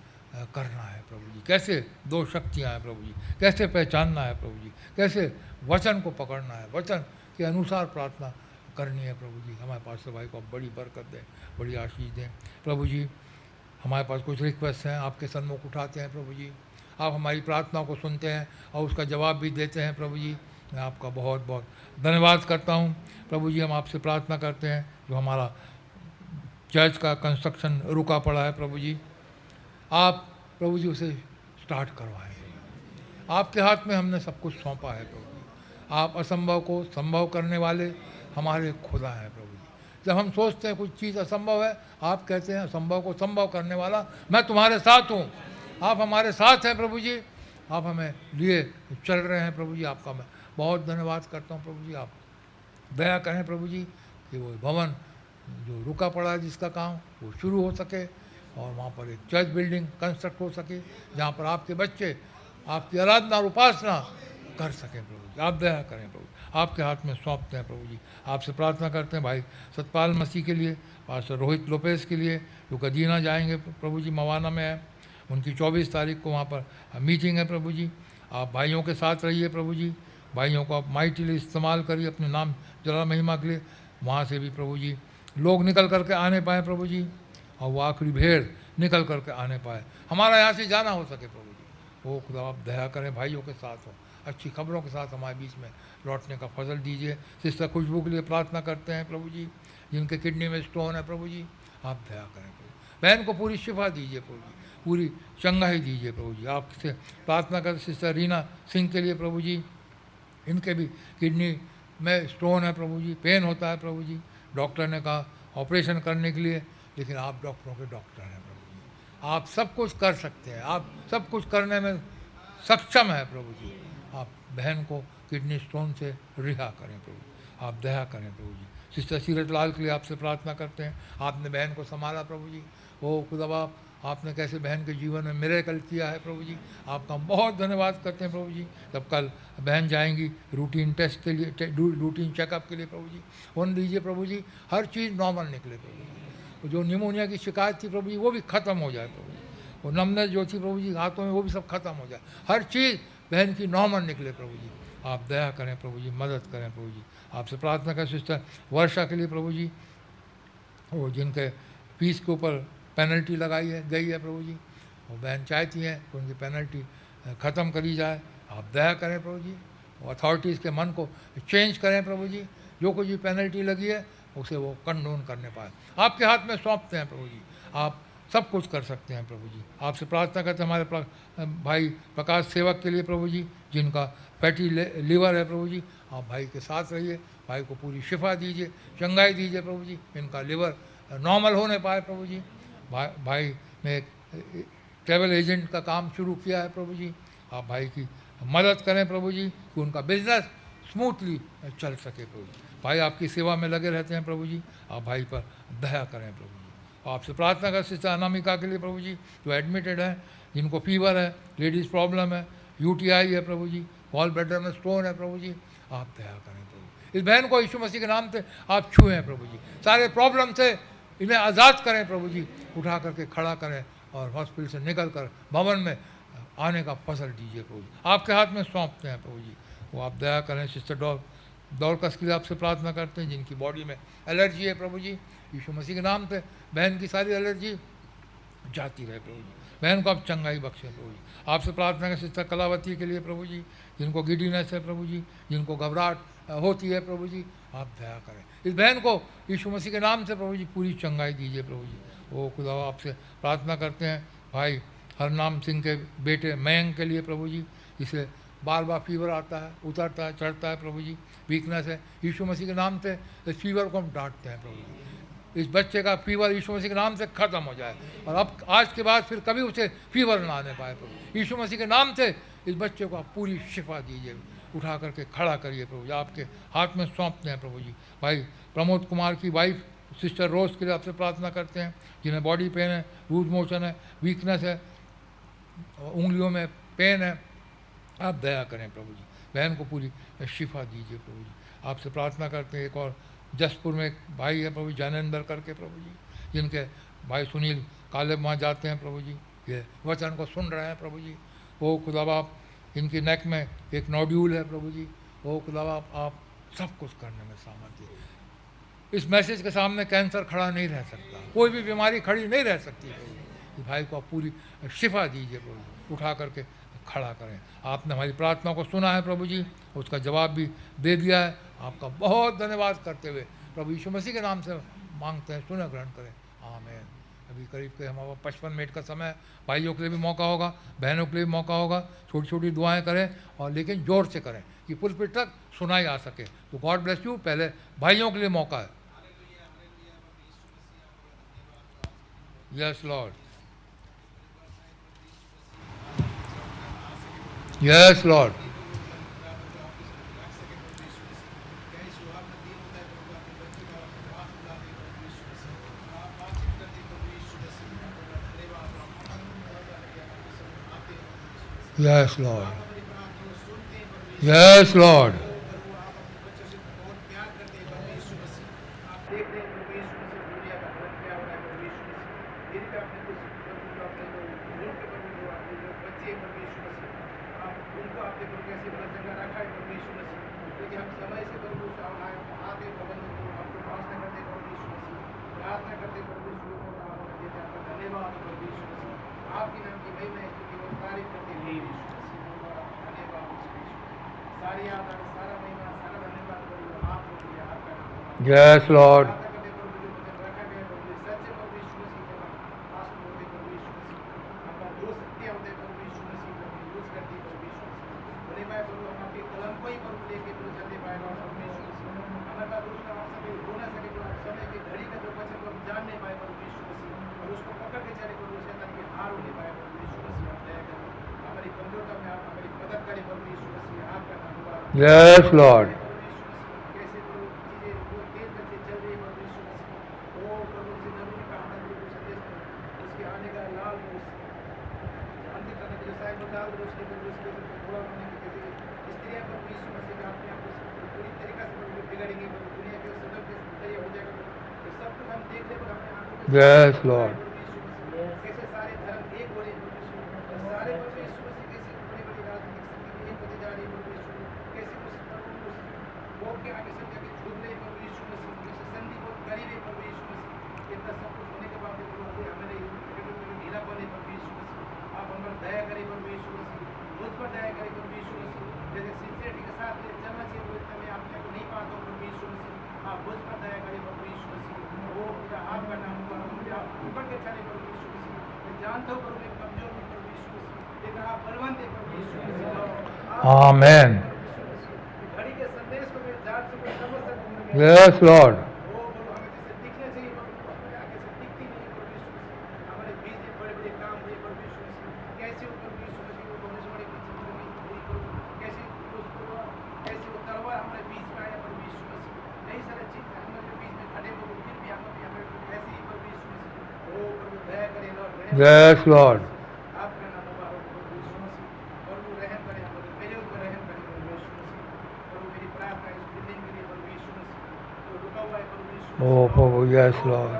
करना है प्रभु जी, कैसे दो शक्तियाँ हैं प्रभु जी, कैसे पहचानना है प्रभु जी, कैसे वचन को पकड़ना है, वचन के अनुसार प्रार्थना करनी है प्रभु जी। हमारे पास भाई को आप बड़ी बरकत दें, बड़ी आशीष दें प्रभु जी। हमारे पास कुछ रिक्वेस्ट हैं, आपके सन्मुख उठाते हैं प्रभु जी। आप हमारी प्रार्थना को सुनते हैं और उसका जवाब भी देते हैं प्रभु जी। मैं आपका बहुत बहुत धन्यवाद करता हूँ प्रभु जी। हम आपसे प्रार्थना करते हैं जो हमारा चर्च का कंस्ट्रक्शन रुका पड़ा है प्रभु जी, आप प्रभु जी उसे स्टार्ट करवाएं। आपके हाथ में हमने सब कुछ सौंपा है प्रभु जी। आप असंभव को संभव करने वाले हमारे खुदा हैं प्रभु जी। जब हम सोचते हैं कुछ चीज़ असंभव है, आप कहते हैं असंभव को संभव करने वाला मैं तुम्हारे साथ हूँ। आप हमारे साथ हैं प्रभु जी, आप हमें लिए चल रहे हैं प्रभु जी। आपका मैं बहुत धन्यवाद करता हूँ प्रभु जी। आप दया करें प्रभु जी कि वो भवन जो रुका पड़ा है जिसका काम वो शुरू हो सके और वहाँ पर एक चर्च बिल्डिंग कंस्ट्रक्ट हो सके जहाँ पर आपके बच्चे आपकी आराधना और उपासना कर सकें प्रभु जी। आप दया करें प्रभु, आपके हाथ में सौंपते हैं प्रभु जी। आपसे प्रार्थना करते हैं भाई सतपाल मसीह के लिए, पास्टर रोहित लोपेस के लिए जो गदीना जाएंगे प्रभु जी, मवाना में है, उनकी 24 तारीख को वहाँ पर मीटिंग है प्रभु जी। आप भाइयों के साथ रहिए प्रभु जी, भाइयों को आप माइटली इस्तेमाल करिए अपने नाम जला महिमा के लिए। वहाँ से भी प्रभु जी लोग निकल करके आने पाए प्रभु जी, और वो आखिरी भीड़ निकल करके आने पाए, हमारा यहाँ से जाना हो सके प्रभु जी। वो खुदा आप दया करें, भाइयों के साथ हो, अच्छी खबरों के साथ हमारे बीच में लौटने का फजल दीजिए। सिस्टर खुशबू के लिए प्रार्थना करते हैं प्रभु जी, जिनके किडनी में स्टोन है प्रभु जी, आप दया करें प्रभु। बहन को पूरी शिफा दीजिए प्रभु जी, पूरी चंगाई दीजिए प्रभु जी। आपसे प्रार्थना करते सिस्टर रीना सिंह के लिए प्रभु जी, इनके भी किडनी में स्टोन है प्रभु जी, पेन होता है प्रभु जी। डॉक्टर ने कहा ऑपरेशन करने के लिए, लेकिन आप डॉक्टरों के डॉक्टर हैं प्रभु जी, आप सब कुछ कर सकते हैं, आप सब कुछ करने में सक्षम है प्रभु जी। आप बहन को किडनी स्टोन से रिहा करें प्रभु, आप दया करें प्रभु जी। सिस्टर सीरत लाल के लिए आपसे प्रार्थना करते हैं, आपने बहन को संभाला प्रभु जी। ओ खुदा बाप, आपने कैसे बहन के जीवन में मिरेकल किया है प्रभु जी, आपका बहुत धन्यवाद करते हैं प्रभु जी। तब कल बहन जाएंगी रूटीन टेस्ट के लिए, रूटीन चेकअप के लिए प्रभु जी, होने दीजिए प्रभु जी, हर चीज़ नॉर्मल निकले प्रभु जी। जो निमोनिया की शिकायत थी प्रभु जी वो भी ख़त्म हो जाए प्रभु जी, वो नमनेस जो थी प्रभु जी हाथों में वो भी सब खत्म हो जाए, हर चीज़ बहन की नॉर्मल निकले प्रभु जी। आप दया करें प्रभु जी, मदद करें प्रभु जी। आपसे प्रार्थना करें सिस्टर वर्षा के लिए प्रभु जी, वो जिनके फीस के ऊपर पेनल्टी लगाई है गई है प्रभु जी, वो बहन चाहती हैं कि उनकी पेनल्टी ख़त्म करी जाए। आप दया करें प्रभु जी, अथॉरिटीज़ के मन को चेंज करें प्रभु जी, जो कुछ भी पेनल्टी लगी है उसे वो कंडोन करने पाए। आपके हाथ में सौंपते हैं प्रभु जी, आप सब कुछ कर सकते हैं प्रभु जी। आपसे प्रार्थना करते हैं हमारे भाई प्रकाश सेवक के लिए प्रभु जी, जिनका फैटी लीवर है प्रभु जी, आप भाई के साथ रहिए, भाई को पूरी शिफा दीजिए, चंगाई दीजिए प्रभु जी, इनका लीवर नॉर्मल होने पाए प्रभु जी। भाई ने एक ट्रैवल एजेंट का काम शुरू किया है प्रभु जी, आप भाई की मदद करें प्रभु जी कि उनका बिजनेस स्मूथली चल सके प्रभु जी। भाई आपकी सेवा में लगे रहते हैं प्रभु जी, आप भाई पर दया करें प्रभु जी। आपसे प्रार्थना कर सिस्टर अनामिका के लिए प्रभु जी, जो एडमिटेड है, जिनको फीवर है, लेडीज़ प्रॉब्लम है, UTI है प्रभु जी, गॉल ब्लैडर में स्टोन है प्रभु जी, आप दया करें प्रभु। इस बहन को यीशु मसीह के नाम से आप छुएं प्रभु जी, सारे प्रॉब्लम से इन्हें आज़ाद करें प्रभु जी, उठा करके खड़ा करें और हॉस्पिटल से निकल कर भवन में आने का फसल दीजिए प्रभु जी। आपके हाथ में सौंपते हैं प्रभु जी, वो आप दया करें। सिस्टर दौरकस के लिए आपसे प्रार्थना करते हैं, जिनकी बॉडी में एलर्जी है प्रभु जी, यीशु मसीह के नाम से बहन की सारी एलर्जी जाती रहे प्रभु जी, बहन को आप चंगाई बख्शें प्रभु जी। आपसे प्रार्थना करें सिस्टर कलावती के लिए प्रभु जी, जिनको गिडीनेस है प्रभु जी, जिनको घबराहट होती है प्रभु जी, आप दया करें। इस बहन को यीशु मसीह के नाम से प्रभु जी पूरी चंगाई दीजिए प्रभु जी। वो खुदा आपसे प्रार्थना करते हैं भाई हरनाम सिंह के बेटे मयंक के लिए प्रभु जी, जिसे बार बार फीवर आता है, उतरता है, चढ़ता है प्रभु जी, वीकनेस है, यीशु मसीह के नाम से इस फीवर को हम डांटते हैं प्रभु जी। इस बच्चे का फीवर यीशु मसीह के नाम से ख़त्म हो जाए और अब आज के बाद फिर कभी उसे फीवर ना आने पाए प्रभु। यीशु मसीह के नाम से इस बच्चे को आप पूरी शिफा दीजिए, उठा करके खड़ा करिए प्रभु जी, आपके हाथ में सौंपते हैं प्रभु जी। भाई प्रमोद कुमार की वाइफ सिस्टर रोज के लिए आपसे प्रार्थना करते हैं, जिन्हें बॉडी पेन है, लूज मोशन है, वीकनेस है, उंगलियों में पेन है। आप दया करें प्रभु जी, बहन को पूरी शिफा दीजिए प्रभु जी। आपसे प्रार्थना करते हैं। एक और जसपुर में एक भाई है प्रभु, ज्ञानेंद्र करके प्रभु जी, जिनके भाई सुनील काले वहाँ जाते हैं प्रभु जी, ये वचन को सुन रहे हैं प्रभु जी। ओ खुदा बाप, इनकी नेक में एक नोड्यूल है प्रभु जी। ओ खुदा बाप, आप सब कुछ करने में सामर्थ्य है। इस मैसेज के सामने कैंसर खड़ा नहीं रह सकता, कोई भी बीमारी खड़ी नहीं रह सकती प्रभु जी। भाई को आप पूरी शिफा दीजिए प्रभु जी, उठा करके खड़ा करें। आपने हमारी प्रार्थना को सुना है प्रभु जी, उसका जवाब भी दे दिया है। आपका बहुत धन्यवाद करते हुए प्रभु यीशु मसीह के नाम से मांगते हैं, सुना ग्रहण करें, आमीन। अभी करीब के हमारा 55 मिनट का समय, भाइयों के लिए भी मौका होगा, बहनों के लिए भी मौका होगा। छोटी छोटी दुआएं करें, और लेकिन जोर से करें कि पुलपिट तक सुनाई आ सके। तो गॉड ब्लेस यू। पहले भाइयों के लिए मौका है। Yes Lord, yes Lord, yes Lord, yes Lord, yes Lord, yes Lord, yes Lord, आमेन, यस लॉर्ड, यस लॉर्ड, ओ प्रभु, yes Lord,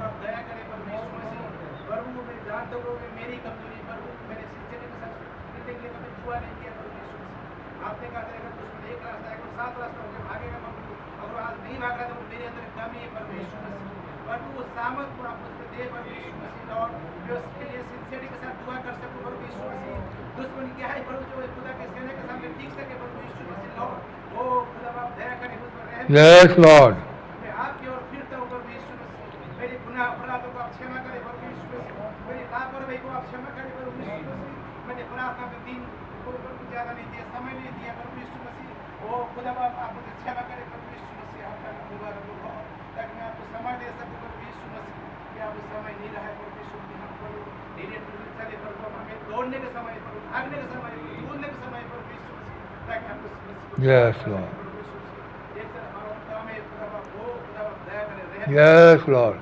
yes Lord, yes Lord, Yes, Lord.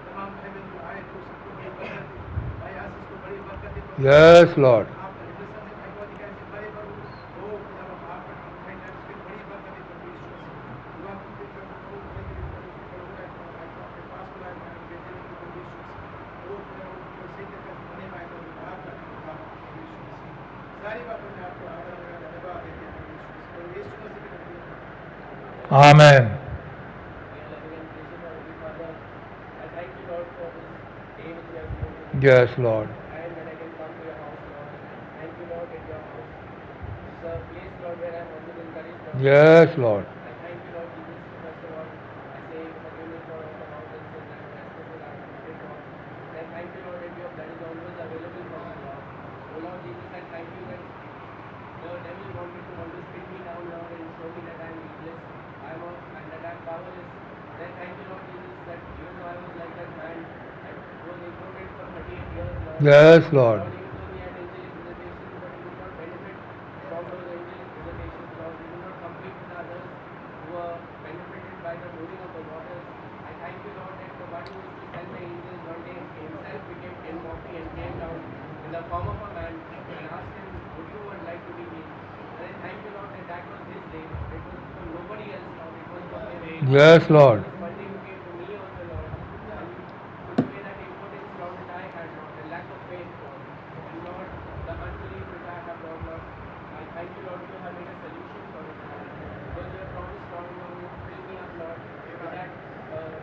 तमाम भाई बहन जो आए थे सबको बड़ी बरकत दी। भाई आशीष को बड़ी बरकत दी। Yes, Lord. आपका रिलेशन से भाई को अधिकारी से बड़े बड़े हो खुदा बाप आपका नाम भाई जान उसकी बड़ी बरकत दी प्रभु यीशु मसीह। दुआ करते हैं प्रभु को भाई के लिए प्रभु को बुलाए भाई को अपने पास बुलाए भाई को बेटे को प्रभु यीशु मसीह। वो खुदा को सही तरीके से बने पाए प्रभु आपका नाम प्रभु यीशु मसीह। सारी बातों में आपको आदर लगा धन्यवाद देते हैं प्रभु यीशु मसीह। प्रभु यीशु मसीह के नाम में Amen. I thank you, Lord, for this day which you have given to me. Yes, Lord. And when I can come to your house, Lord. Thank you, Lord, at your house. It's a place, Lord, where I'm always encouraged, Lord. Yes, Lord. I thank you, Lord Jesus. First of all, I say forgive me for all the mountains and trespasses I have committed, Lord. And I thank you, Lord, that your blood is always available for me, Lord. Oh, Lord Jesus, I thank you that the devil wanted to always pin me down, Lord, and show me that I am useless, and that I am powerless. And I thank you, Lord Jesus, that even though I was like that man, I was ignorant for 38 years, Lord. Yes, Lord. Lord, even though we had angelic visitations, but we did not benefit from those angelic visitations, Lord. We did not compete with others who were benefited by the moving of the waters. I thank you, Lord, that the one who used to send the angels one day himself became in body and came down in the form of a man and asked him, would you like to be healed? And I thank you, Lord, that that was his day. It was for nobody else, Lord. It was for him. Yes, Lord. One day you came to me also, Lord, and you took away that impotence, Lord, that I had, Lord, the lack of faith, Lord. And Lord, the unbelief which I have, Lord, I thank you, Lord, you have made a solution for it, Lord. Because you have promised, Lord, you will fill me up, Lord, with that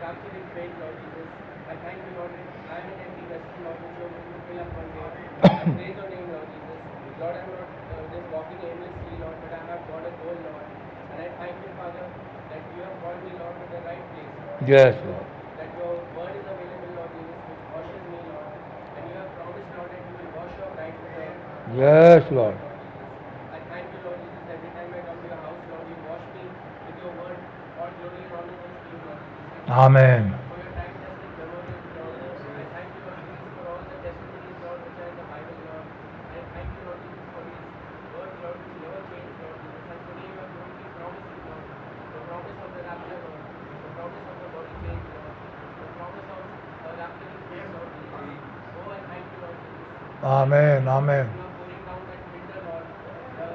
calculating faith, Lord Jesus. I thank you, Lord, that I am an empty vessel, Lord, which you are going to fill up one day. I praise your name, Lord Jesus. Lord, I'm not just walking aimlessly, Lord, but I have got a goal, Lord. And I thank you, Father, that you have called me, Lord, to the right place, Lord. Yes, Lord. That your word is available, Lord Jesus, which washes me, Lord. And you have promised, Lord, that you will wash your bride with your Yes, Lord. I thank you, Lord Jesus, every time I come to your house, Lord, you wash me with your word. All glory and honor goes to you, Lord Jesus. Amen. For your time tested memorials, Lord. I thank you, Lord Jesus, for all the testimonies, Lord, which are in the Bible, Lord. I thank you, Lord Jesus, for these words, Lord, which never change, Lord Jesus. And today you have given me promises, Lord. The promise of the rapture, Lord. The promise of the body change, Lord. The promise of rapture in place, Lord Jesus. Oh, I thank you, Lord Jesus. Amen. Amen. You are pouring down that filter, Lord. The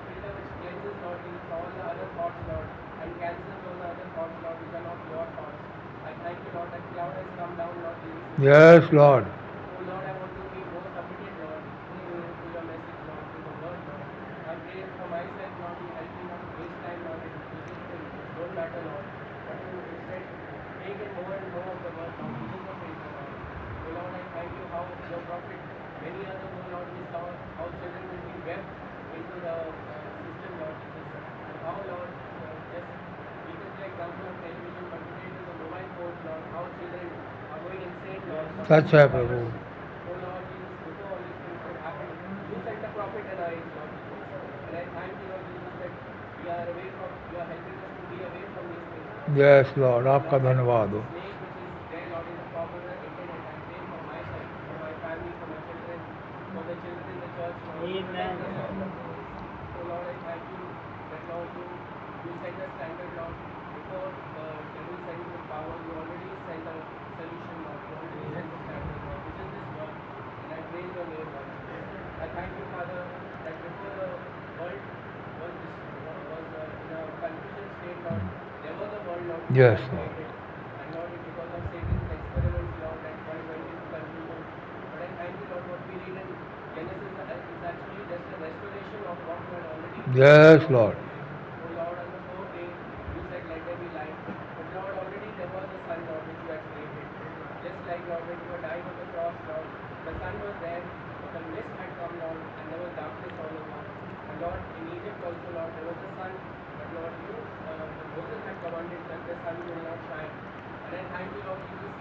filter which cleanses, Lord Jesus, all the other thoughts, Lord, and cancels those other thoughts, Lord, which are not your thoughts. I thank you, Lord, that cloud has come down, Lord Jesus. Yes, Lord. Oh Lord, I want to be more submitted, Lord, to your message, Lord, to the word, Lord. I pray for myself, Lord, you help me not to waste time, Lord, in religious things which don't matter, Lord, but to instead take in more and more of the word, Lord, which is the faith, Lord. Oh Lord, I thank you how your prophet, many others, oh Lord, we saw how children will be wept into the system, Lord Jesus. And how, Lord, just we can take example of television, but today it is a mobile phone, Lord, how children are going insane, Lord. सच है प्रभु। Oh Lord Jesus, before all these things could happen, you sent a prophet in our age, Lord Jesus. And I thank you, Lord Jesus, that we are away from, you are helping us to be away from these things. Yes, Lord. आपका धन्यवाद हो। Snake which is there, Lord, in the form of the internet. I pray for myself, for my family, for my children, for the children in the church, Lord. Amen. Oh Lord, I thank you that, Lord, you set a standard, Lord. Before the devil sends his power, you already sent a solution, Lord. You already sent a standard, Lord, which is this word. And I praise your name, Lord. I thank you, Father, that before the world was in a confusion state, Lord, there was a world, Lord, which Yes, you Lord. created. And Lord, because of Satan's experiments, Lord, that world went into confusion. But I thank you, Lord, what we read in Genesis is actually just a restoration of what you had already created. Yes, Lord. Oh Lord, on the fourth day, you said, let there be light. But Lord, already there was a sun, Lord, which you had created. Just like, Lord, when you were dying on the cross, Lord, the sun was there, but the mist had come, Lord, and there was darkness all over. And Lord, in Egypt also, Lord, there was a sun, but Lord, you, Moses had commanded that the sun will not shine. And I thank you, Lord Jesus,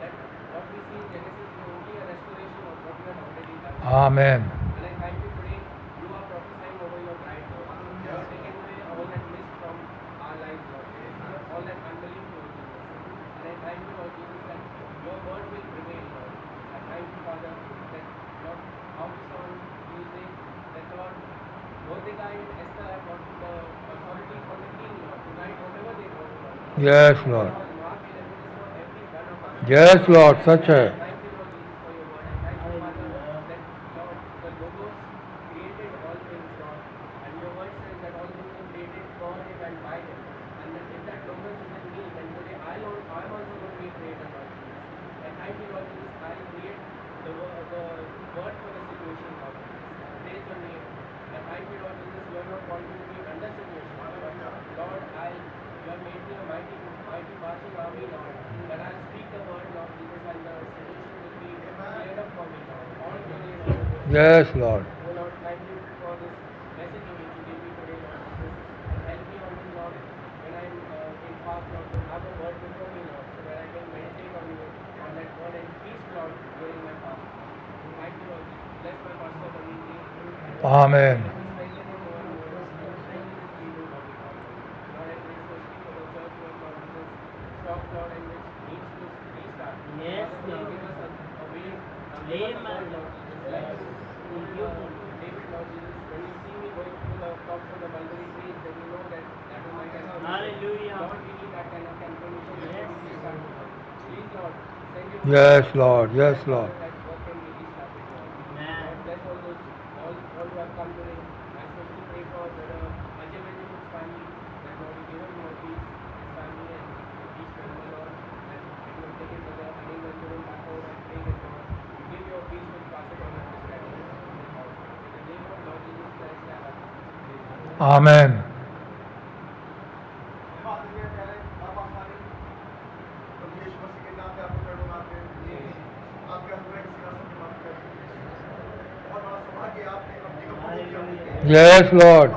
that what we see in Genesis is only a restoration of what you had already done. Amen. And I thank you today, you are prophesying over your bride, Lord. You are taking away all that mist from our lives, Lord. All that unbelief, Lord Jesus. And I thank you, Lord Jesus, that your word will prevail, Lord. I thank you, Father, that, Lord, how we saw on Tuesday, that, Lord, Mordecai and Esther have got the authority for the king, Lord, to write whatever they want, Lord. Yes Lord, yes Lord, सच है। Yes, Lord. Amen. Yes, Lord. Yes, Lord. Amen. Yes, Lord.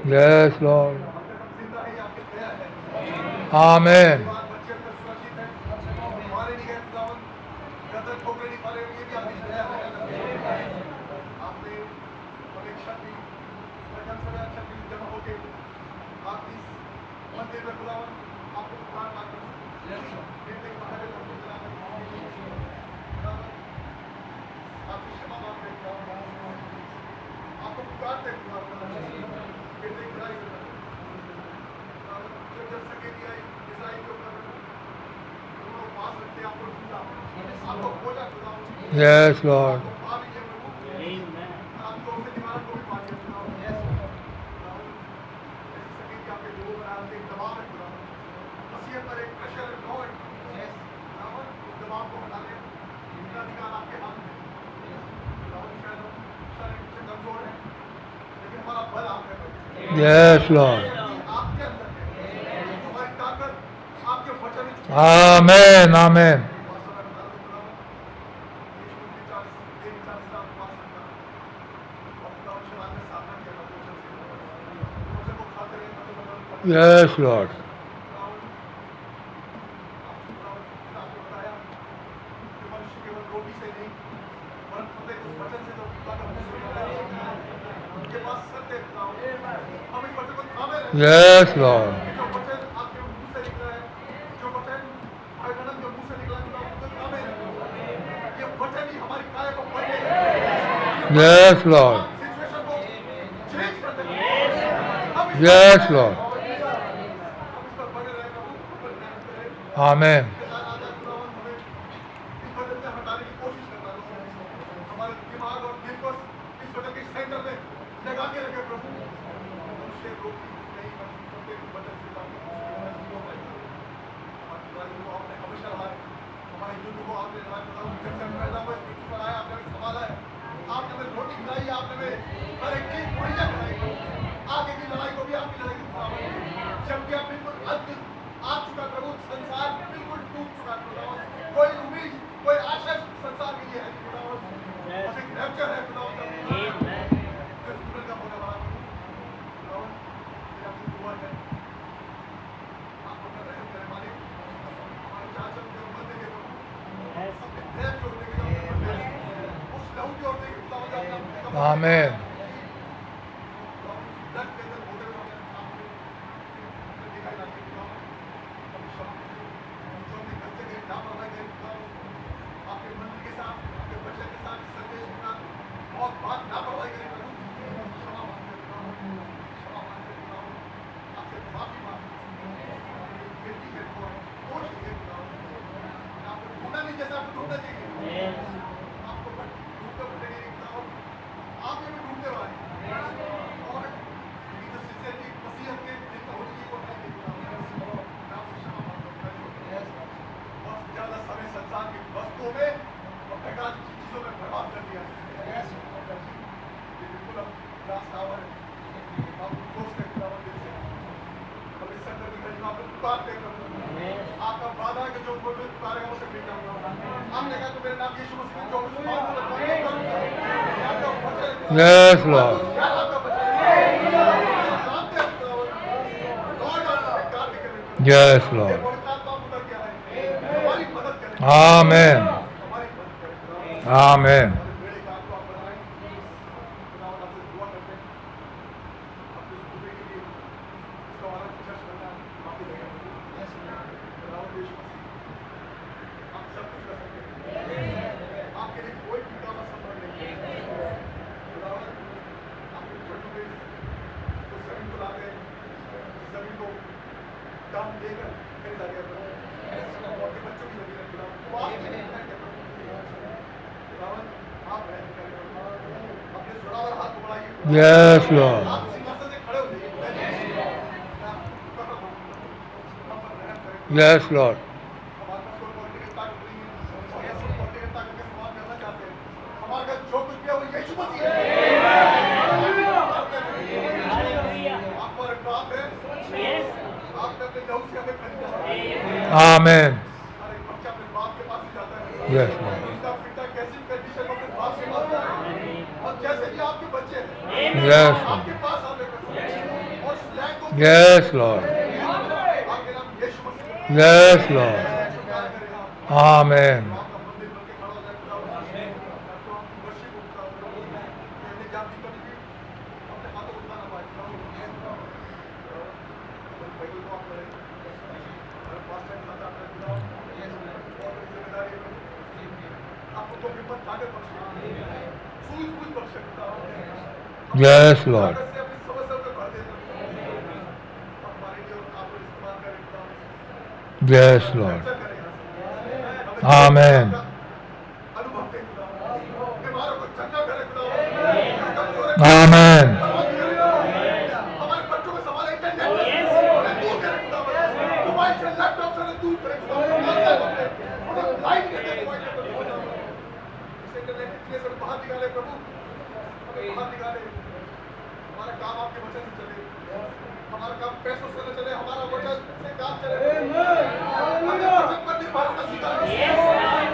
Yes, Lord. Amen. Yes, Lord. Yes, Lord. Amen. Amen. Yes, Lord. Yes, Lord. Yes, Lord. Yes, Lord. Amen. Amen. ढूंढना चाहिए, आपको ढूंढते भटकेंगे खुदावन, आप ये भी ढूंढते रहे और ये जो सिंसियरिटी मसीहत के जितना होनी चाहिए वो है नहीं खुदावन। मैं आपसे क्षमा मांगता हूँ, बहुत ज़्यादा समय संसार की वस्तुओं में और बेकार की चीज़ों में बर्बाद कर दिया है। ये बिल्कुल अब लास्ट आवर है, आप दोस्त के खुदावन दिल से हम इस संदर्भ में कहीं आप पुकारते हैं प्रभु, आपका वादा है कि जो कोई पुकारेगा उसे मिल जाऊंगा। आपने कहा तो मेरे नाम यीशु मसीह जो कुछ मांगो मैं करूंगा। आपका वचन Yes, Lord. क्या आपका वचन है? जानते हैं खुदावन, लॉर्ड आपका बेकार नहीं करेंगे। Yes, ये Lord. पवित्र आत्मा उतर के आए, हमारी मदद करें, Amen. हमारी मदद करें खुदावन। Amen. हमारे बेड़े काम को आप बनाएं, खुदावन आपसे दुआ करते हैं, आपके इस दुबे के लिए इसका हमारा चर्च करना आपकी जगह है। खुदावन यीशु मसीह, आप सब कुछ कर सकते हैं, आपके लिए कोई भी काम असंभव नहीं है। खुदावन आपके छोटू में उस जमीन को लाते हैं, उस जमीन को दान देकर खरीदा गया प्रभु, आपके बच्चों की जमीन है खुदावन, वो आपकी नहीं है प्रभु। खुदावन आप रहम करें प्रभु, अपने जोरावर हाथ को बढ़ाइए, Yes, Lord. आप सिंहासन से खड़े हो जाइए, मैं आपको कर रहा हूं, हम पर रहम करें। Yes, Lord. हमारे पास कोई पॉलिटिकल ताकत नहीं है और ऐसी पॉलिटिकल ताकत का इस्तेमाल करना चाहते हैं, हमारे पास जो कुछ भी है वो यीशु मसीह है। आप पर बात है, आपने अपने लहू से हमें खरीदा है। Amen. हर एक बच्चा अपने बाप के पास ही जाता है, Yes, Lord. उसका पिता कैसी कंडीशन में अपने बाप से मांगता है, और जैसे भी आपके बच्चे हैं Yes, Lord. आपके पास आने का और उस लैंड को Yes, Lord. आपके नाम यीशु मसीह Yes, Lord. शुक्रिया करें आप। Amen. आपका मंदिर बनके खड़ा हो जाए खुदावन, आपको हम वर्शिप को खुदावन, कहने की आपकी कभी भी अपने हाथों को उठाना पाए खुदावन, बाइबल को आप पढ़ें, हमारे पास टाइम खाता है खुदावन, और बड़ी जिम्मेदारी है आपको तो हिम्मत ताकत बख्शे, सूझबूझ बख्शे खुदावन, Yes, Lord. ताकत से अपनी समस्याओं को भर देते हैं, हमारे लिए और आप लोग इस्तेमाल करें खुदावन, Yes, Lord. चर्चा करें Amen. अनुभव दें खुदावन, बीमारों को चंगा करें खुदावन, कमजोर है Amen. हमारे बच्चों को सवाल इंटरनेट से उन्हें दूर करें खुदावन, मोबाइल से लैपटॉप से उन्हें दूर करें खुदावन, उन्हें लाइट के दे मोबाइल के खुदावन, इस इंटरनेट की चीज़ से बाहर निकाले प्रभु, हमें बाहर निकाले, हमारा काम आपके वचन से चले, हमारा काम पैसों से न चले, हमारा वचन से काम चले, हमें वचन पर निर्भर होना सिखाएं,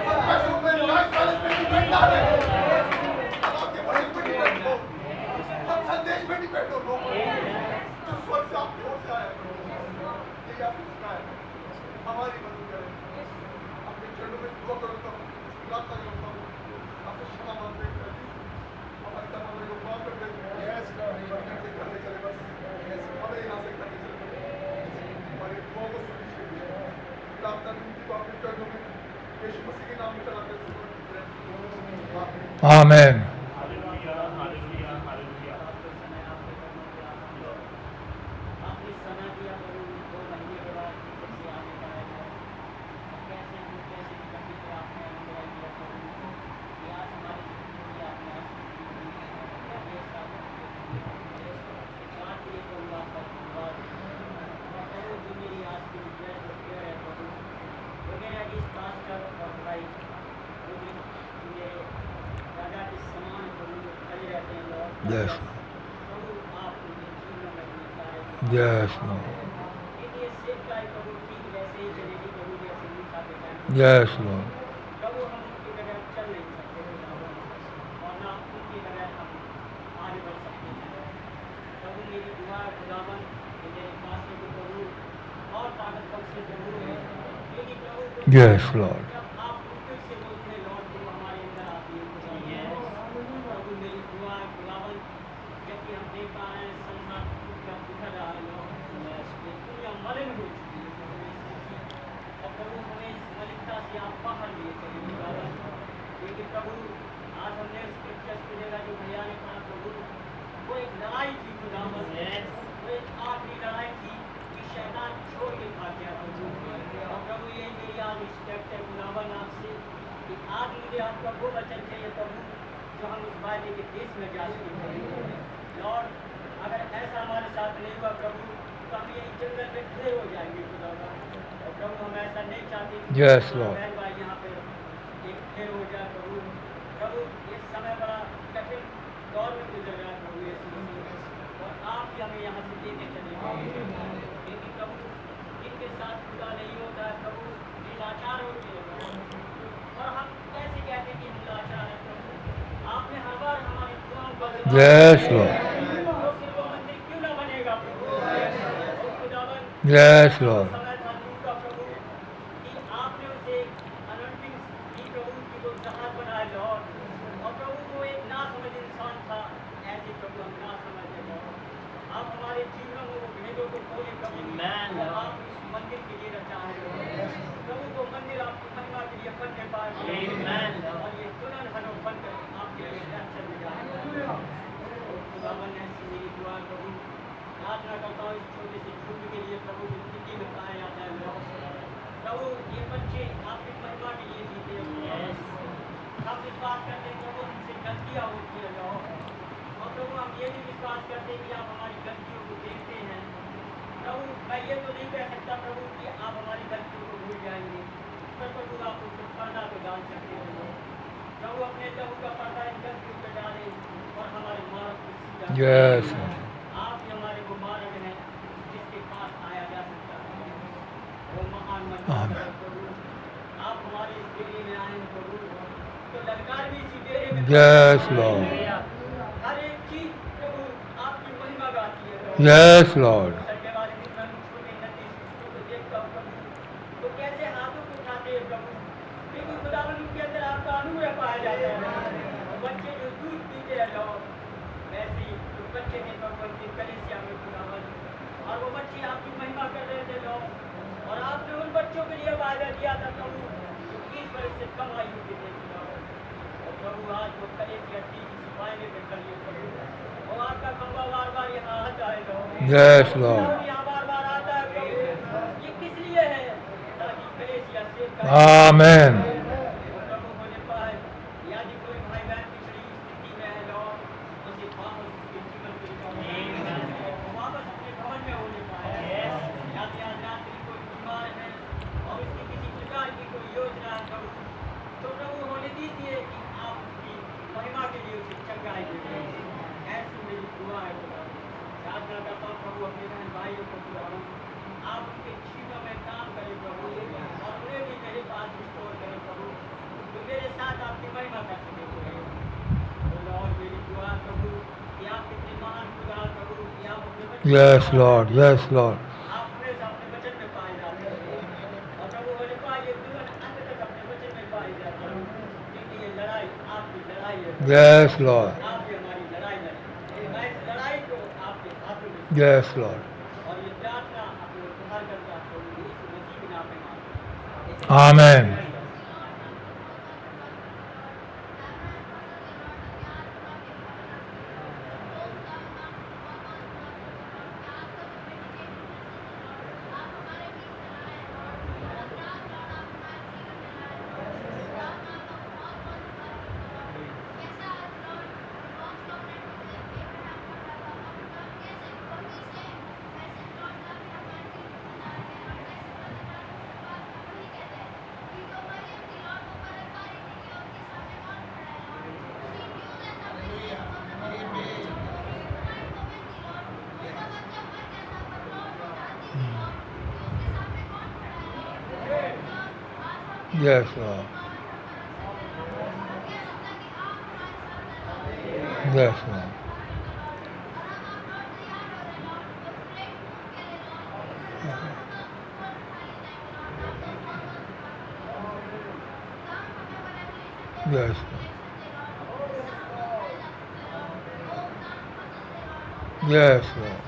और पैसों पे लाइफ बैलेंस पे डिपेंड ना रहे, हम आपके वचन पे डिपेंड हो, हम संदेश पे डिपेंड हो, जो स्वर्ग से आपकी ओर से आया है, यही आपने सिखाया है, हमारी मदद करें, अपने चरणों में दुआ करता हूँ, प्रार्थना करता हूँ, आपसे क्षमा मांगते हैं प्रभु, हमारे तमाम को माफ कर दें, बरकत से करने चले बस, हमें यहाँ से करने चले बस, हमारी दुआओं को सुनिए, प्रार्थना विनती को अपने चरणों में यीशु मसीह के नाम में चलाते हैं, Amen. आपने समय दिया प्रभु 2 महीने के बाद फिर से आने का है कैसे हम कैसे निकलने के आपने अनुग्रह किया प्रभु कि आज हमारी जिंदगी आपने आज के लिए प्रभु आपका धन्यवाद प्रभु जो मेरी आज की रिक्वेस्ट होती है प्रभु वगैरह इस पास्टर और भाई जो भी मेरे राजा के समान प्रभु खड़े रहते हैं लोग Yes. प्रभु आप उनके जीवन में निकाले Yes, Lord. ये सेब का प्रभु ठीक वैसे ही चलेगी प्रभु जैसे मीठा बेटा Yes, Lord. प्रभु हम उनके बगैर चल नहीं सकते खुदावन और ना उनके बगैर हम आगे बढ़ सकते हैं प्रभु मेरी दुआ है खुदावन कि मेरे पास में प्रभु और ताकत बख्श जरूर है लेकिन प्रभु Yes, Lord. जब आप उनके से बोलते हैं लॉर्ड तो हमारे अंदर आती है प्रभु मेरी दुआ है खुदावन जबकि हम देख पा रहे हैं संसार का उठा रहा है लॉर्ड दुनिया मलिन हो चुकी है और प्रभु हमें इस मलिनता से आप बाहर लिए चले खुदावन लेकिन प्रभु आज हमने स्क्रिप्चर्स की जगह जो भैया ने कहा प्रभु वो एक लड़ाई थी खुदावन वो एक आखिरी लड़ाई थी कि शैतान छोड़ के भाग गया प्रभु और प्रभु ये मेरी आज रिस्पेक्ट है खुदावन आपसे कि तो हम उस वायदे के देश में जा सकें लॉर्ड। अगर ऐसा हमारे साथ नहीं हुआ प्रभु तो हम यही जंगल में खड़े हो जाएंगे खुदावन। और प्रभु हम ऐसा नहीं चाहते कि Yes, हमारा Lord. बहन भाई यहाँ पे एक खड़े हो जाए प्रभु। प्रभु ये समय बड़ा कठिन दौर में गुजर रहा है प्रभु यीशु मसीह, और आप ही हमें यहाँ से लेके चले क्योंकि प्रभु जिनके साथ खुदा नहीं होता है प्रभु ये लाचार होते हैं। और हम कैसे कहते हैं कि हम लाचार हैं प्रभु, आपने हर बार हमारी दुआओं को Yes, Lord. तो फिर वो मंदिर क्यों ना बनेगा प्रभु। और खुदावन Yes, Lord. समय था नूह का प्रभु कि आपने उसे अनंतिम दी प्रभु की वो जहाज बनाया लॉर्ड। और प्रभु वो एक नासमझ इंसान था, ऐसे प्रभु हम ना समझते लॉर्ड। आप हमारे जीवनों में वो भेदों को खोले प्रभु, और आप इस मंदिर के लिए रचा है प्रभु। वो मंदिर आपकी महिमा के लिए बनने पाए और ये दुल्हन हनो बनकर आपके लिए रक्षा में जाए। और खुदावन ऐसी मेरी दुआ है प्रभु, प्रार्थना करता हूँ इस छोटे से झूठ के लिए प्रभु जिंदगी में पाया जाता है लॉर्ड। प्रभु ये बच्चे आपकी महिमा के लिए जीते हैं। हम विश्वास करते हैं प्रभु हमसे गलतियाँ होती है लॉर्ड। और प्रभु हम ये भी विश्वास करते हैं कि आप हमारी गलतियों को देखते हैं प्रभु। मैं ये तो नहीं कह सकता प्रभु कि आप हमारी गलतियों को भूल जाएंगे, पर प्रभु आप उसको पर्दा को डाल सकते हैं प्रभु। अपने लहू का पर्दा इन गलतियों पर डालें और हमारे मार्ग को सीधा Yes. आप ही हमारे वो मार्ग हैं जिसके पास आया जा सकता है। वो महान मंदिर है प्रभु, आप हमारे इस डेरे में आए हैं प्रभु, तो ललकार भी इसी डेरे में Yes, Lord. हर एक चीज प्रभु आपकी महिमा गाती है प्रभु। Yes, Lord. संडे वाले दिन मैं मुझको भी नदी शिशुओं को देखता हूँ प्रभु, तो कैसे हाथों को उठाते हैं प्रभु, क्योंकि खुदावन उनके अंदर आपका अनुग्रह पाया जाता है। और बच्चे जो दूध पीते हैं लॉर्ड, वैसे ही जो बच्चे थे प्रभु उनकी कलीसिया में खुदावन, और वो बच्चे आपकी महिमा कर रहे थे लॉर्ड। और आपने उन बच्चों के लिए वायदा दिया था प्रभु जो 20 वर्ष से कम आयु के थे खुदावन। और प्रभु आज वो कलीसिया की वायदे पे कर लिए प्रभु, और आपका खंभा बार बार यहाँ आता है लॉर्ड। Yes, Lord. यहाँ बार बार आता है प्रभु, ये किस लिए है ताकि कलीसिया सेव का Amen. प्रभु होने पाए। यदि कोई भाई बहन पिछड़ी स्थिति में है लॉर्ड, उसे वापस उसके जीवन के लिए वापस अपने भवन में होने पाए। यदि आज रात्रि कोई बीमार है और उसकी किसी प्रकार की कोई योजना है प्रभु, तो प्रभु होने दीजिए कि आप उसकी महिमा के लिए उसे चंगाई देंगे। ऐसी मेरी दुआ है खुदा। प्रार्थना करता हूँ प्रभु अपने बहन भाइयों को खुदावन, आप उनके जीवन में काम करें प्रभु, और उन्हें भी मेरे पास रिस्टोर करें प्रभु, तो मेरे साथ आपकी महिमा कर सके तो लॉर्ड मेरी दुआ है प्रभु कि आप कितने महान खुदा हैं प्रभु, कि आप अपने बच्चों Yes, को Lord. Yes, Lord. आप हमेशा अपने वचन में पाए जाते हैं। और प्रभु होने पाए ये दुल्हन अंत तक अपने वचन में पाई जाती है, क्योंकि ये लड़ाई आपकी लड़ाई है। Yes, Lord. आप ही हमारी लड़ाई लड़े, मैं इस लड़ाई को आपके हाथों में Yes, Lord. और ये प्रार्थना अपने उद्धार करता प्रभु यीशु मसीह के नाम में मांगता हूं। Amen. Yes, Lord. Yes, Lord. Yes, Lord. Yes, Lord.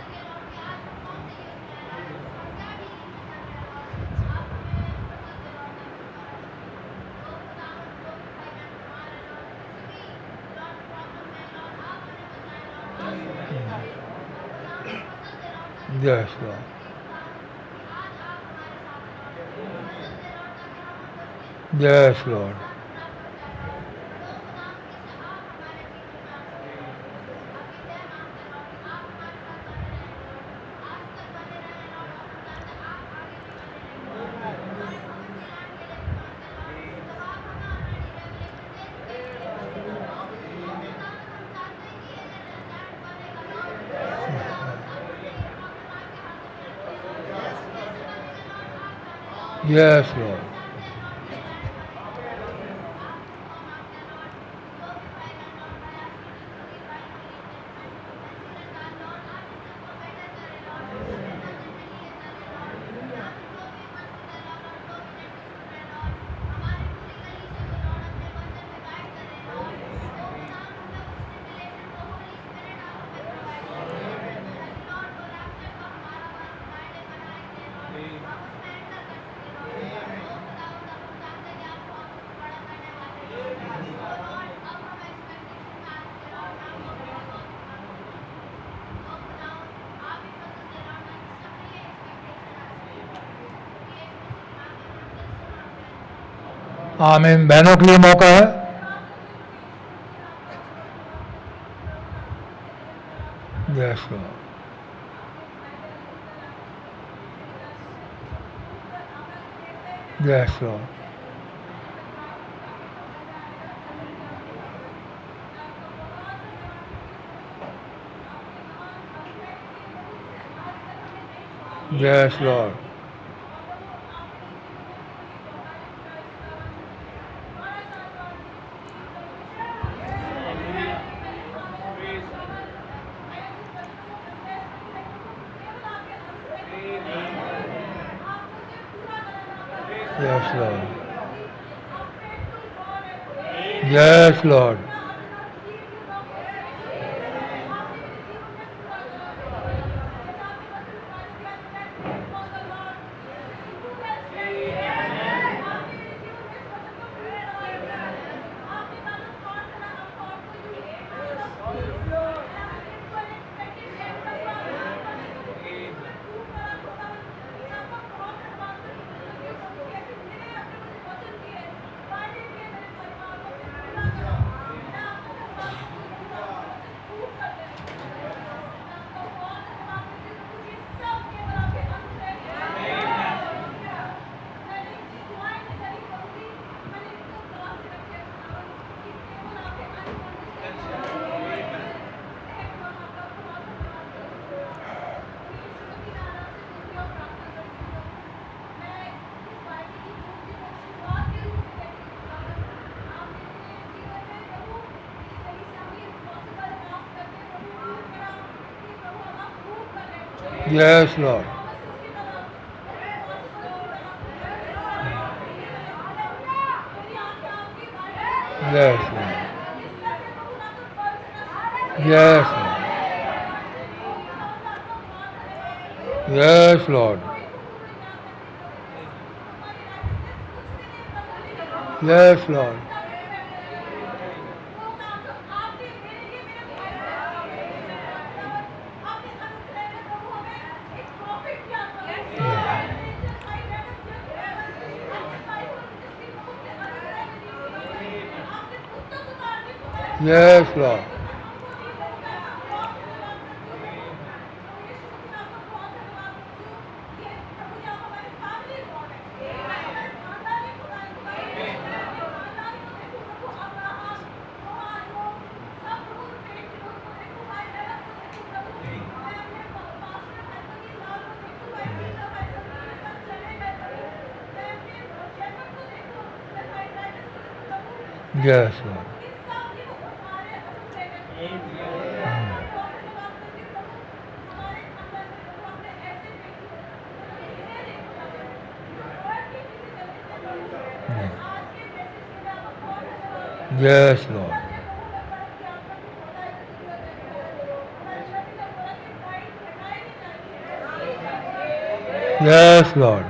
Yes, Lord. Yes, Lord. Yes, Lord. आमीन। बहनों के लिए मौका है। Yes Lord. Yes Lord. Yes Lord. Yes, Lord. Yes, Lord. Yes, Lord. Yes, Lord. Yes, Lord. Yes, Lord. Yes, Lord. Yes, Lord. Yes, Lord. Yes, Lord. Yes, Lord.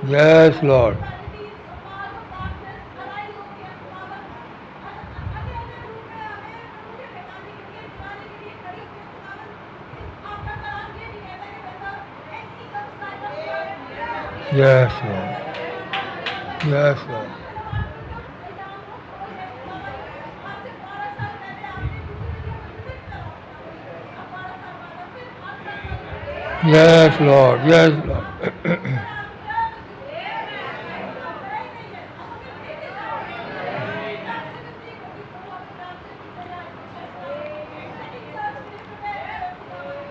Yes, Lord. Yes, Lord. Yes, Lord. Yes, Lord. Yes, Lord.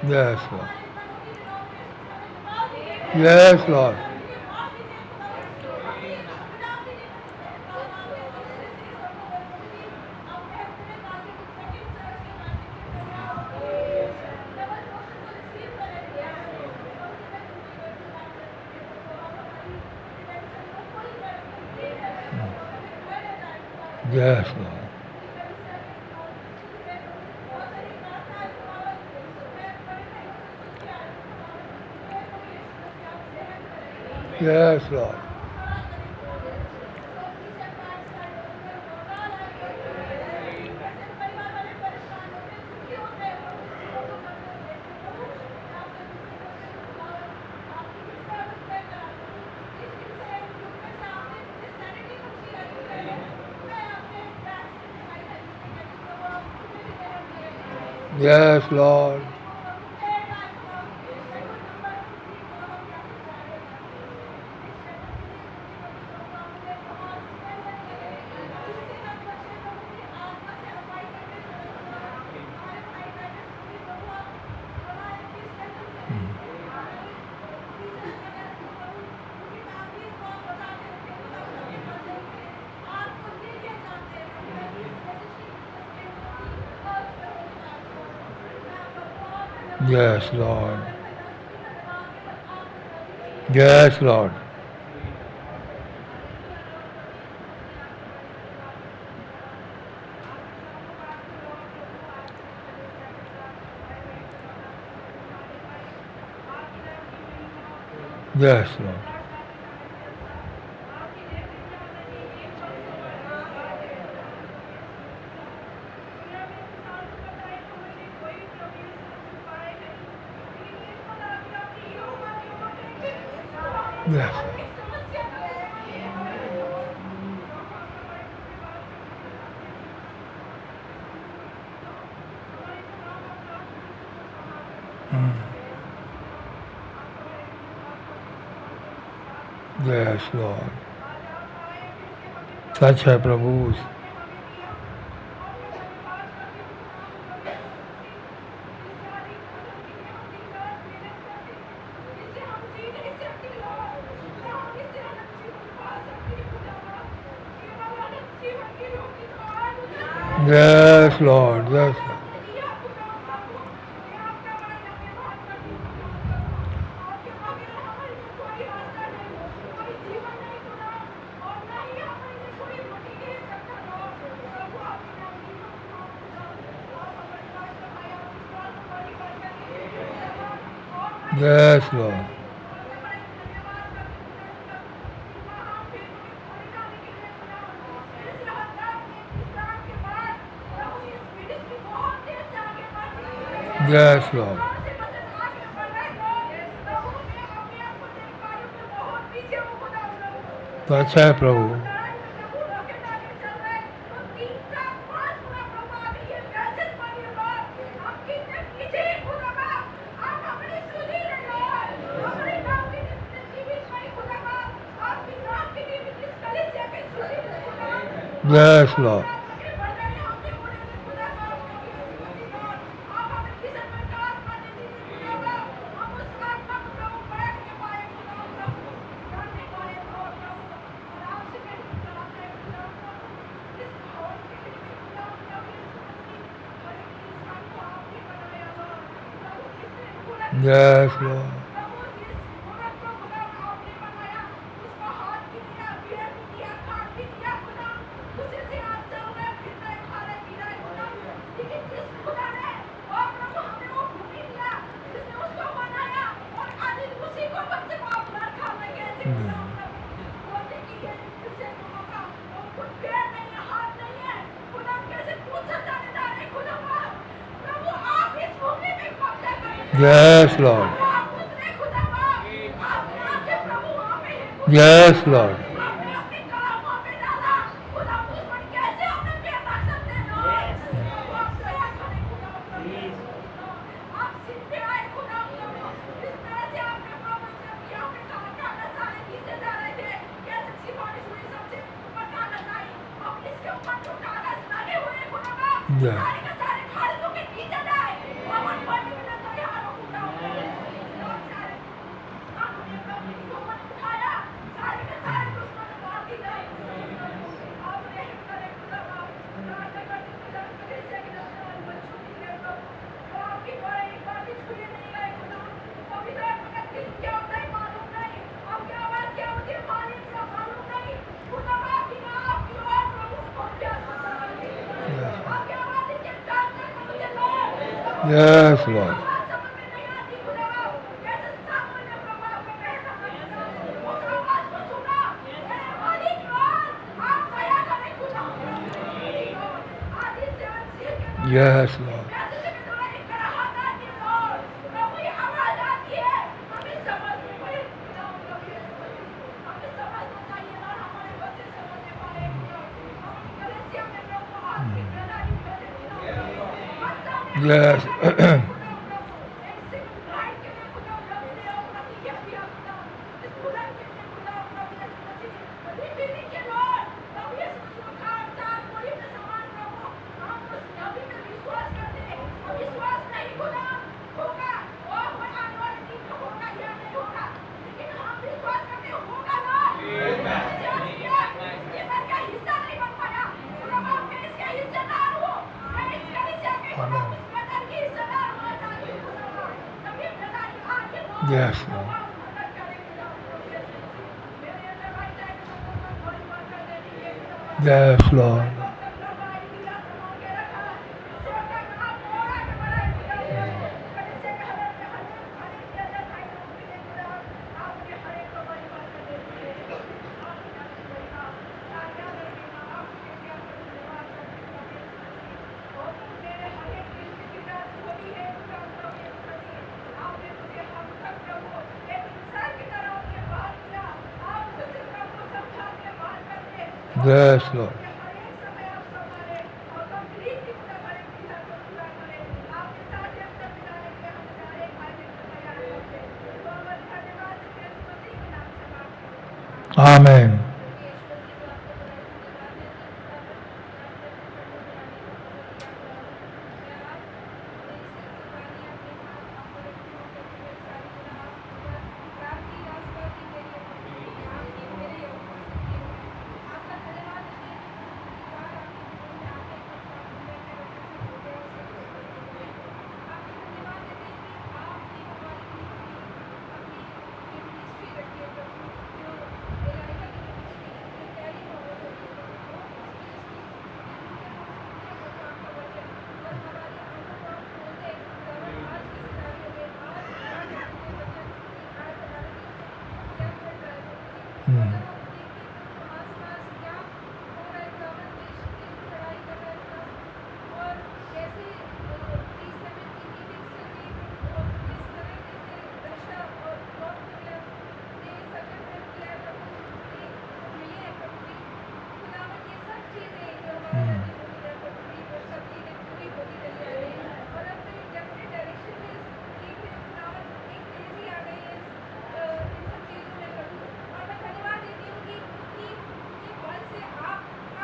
Yes, Lord. Yes, Lord. Yes, Lord. Yes, Lord. Yes, Lord. Yes, Lord. Yes, Lord. Yes, Lord. Yes. Yes, Lord. सच है प्रभु. Yes, Lord. Yes, Lord. Yes, Lord. Yes, Lord. तो अच्छा है प्रभु. Yes, Lord. Yes, Lord. Yes, Lord. Yes Lord, yes Lord, yes Lord, yes Yes, Lord. Yes, Lord. Yes, Lord. Amen.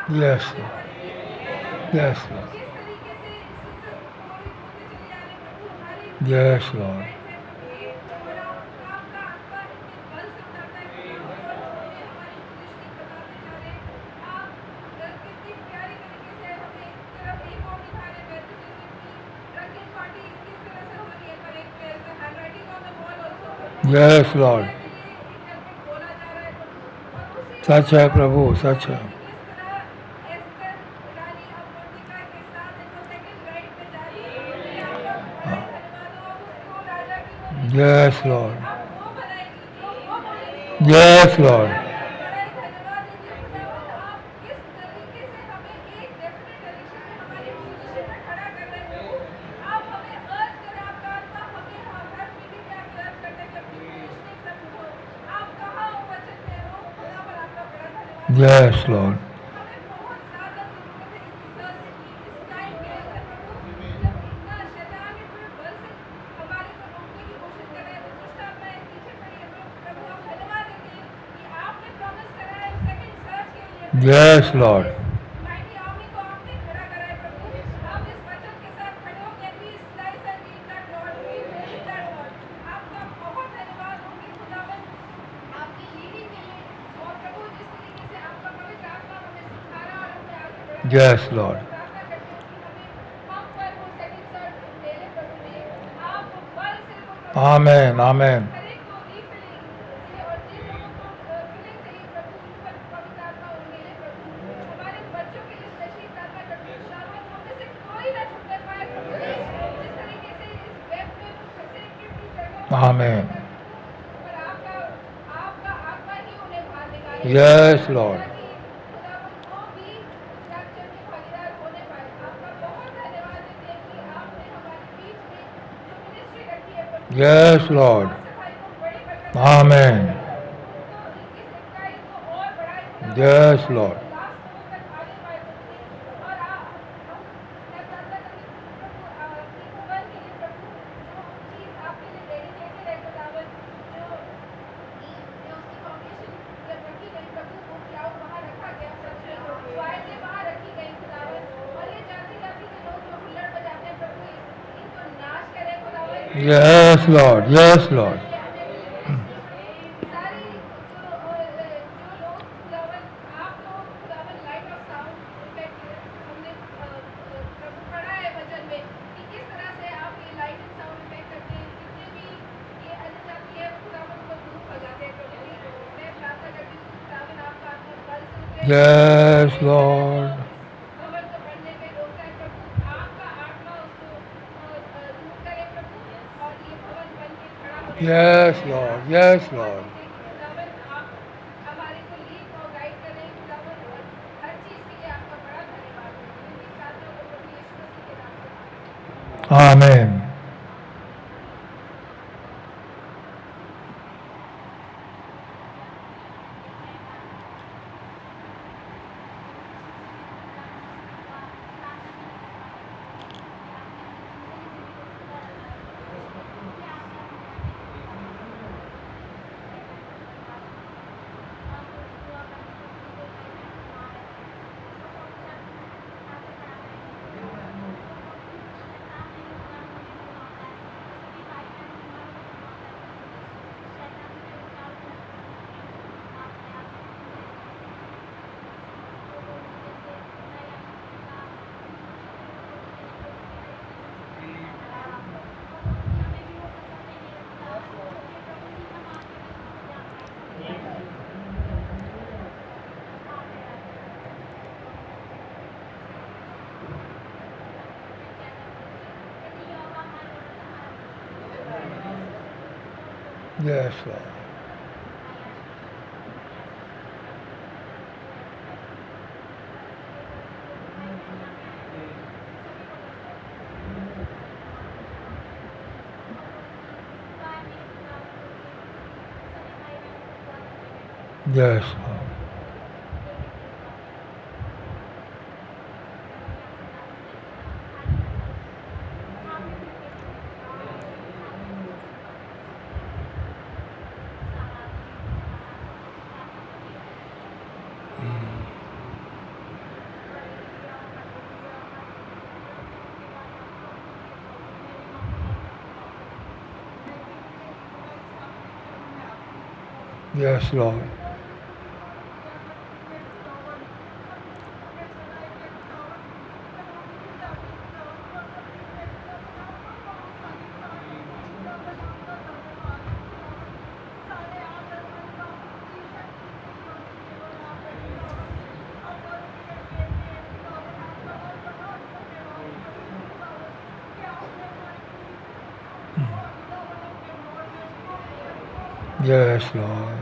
Yes, Lord. Yes, Lord. Yes, Lord. Yes, Lord. सच है प्रभु, सच है. Yes, Lord. Yes, Lord. Yes Lord, हमें बहुत ज़्यादा ज़रूरत है इस time के अंदर प्रभु, जब इतना शैतान इतने बल से हमारे को रोकने की कोशिश कर रहा है, दुष्ट आत्माएं पीछे पड़ी है प्रभु, हम धन्यवाद देते हैं कि आपने प्रॉमिस करा है सेकंड सर्च के लिए प्रभु, यस लॉर्ड, माइटी आर्मी को आपने खड़ा करा है प्रभु, हम इस वचन के साथ खड़े होकर भी slice and eat that Lord, we will that Lord, आपका बहुत धन्यवाद होगी खुदावन आपकी लीडिंग के लिए, और प्रभु जिस तरीके से आपका पवित्र आत्मा हमें सिखाना और हमें आगे बढ़ाना, यस लॉर्ड, प्रार्थना करते हैं कि हमें हम पर वो सेकंड सर्च ले ले प्रभु जी, आप बल से वो प्रभु आमेन, आमेन, हर एक को रीफिलिंग से, और जिन लोगों को फिलिंग चाहिए प्रभु उन पर पवित्र आत्मा उनके लिए प्रभु, हमारे बच्चों के लिए स्पेशली प्रार्थना करते हैं शाबाश, हम में से कोई ना छूटने पाए प्रभु जी, जिस तरीके से इस वेब में वो फंसे कितनी जगह आमेन, पर आपका आपका आत्मा ही उन्हें बाहर निकाले, यस लॉर्ड, ताकि खुदावन वो भी रैप्चर के भागीदार होने पाए। आपका बहुत धन्यवाद देते हैं कि आपने हमारे बीच में जो मिनिस्ट्री रखी है प्रभु, यस लॉर्ड, खास भाई को बड़ी बरकत आमेन, उनको इनकी सेवकाई को और बढ़ाए खुदावन, यस लॉर्ड, लास्ट लोगों तक आगे पाए प्रभु जी, और हम मैं प्रार्थना करती हूँ प्रभु कि भवन के लिए प्रभु जो चीज़ आपके लिए डेडिकेटेड है खुदावन, जो उसकी फाउंडेशन जब रखी गई प्रभु, वो क्लाउड वहाँ रखा गया, सच में वायदें वहाँ रखी गई खुदावन, और ये जाते जाते के लोग जो हुल्लड़ बजाते हैं प्रभु इनको नाश करें खुदावन, यस लॉर्ड, यस लॉर्ड, सारी जो लोग खुदावन आप लोग खुदावन लाइट ऑफ साउंड इफेक्ट हमने प्रभु पढ़ा है वचन में कि किस तरह से आप ये लाइट एंड साउंड इफेक्ट करते हैं, जितने भी ये अन्य जाति है खुदावन को दूर भगाते हैं प्रभु जी, मैं प्रार्थना करती हूँ खुदावन आपका आत्मा बल से उतरे, यस लॉर्ड, भवन को बढ़ने में रोकता है प्रभु, आपका आत्मा उसको दूर करे प्रभु, और ये भवन बन के खड़ा हो यस लॉर्ड, यस लॉर्ड, खुदावन आप हमारे को लीड और गाइड करें खुदावन, और हर चीज़ के लिए आपका बड़ा धन्यवाद है, इनकी प्रार्थना को प्रभु यीशु मसीह के नाम से आमेन, yes Lord, yes Lord, yes Lord, yes Lord,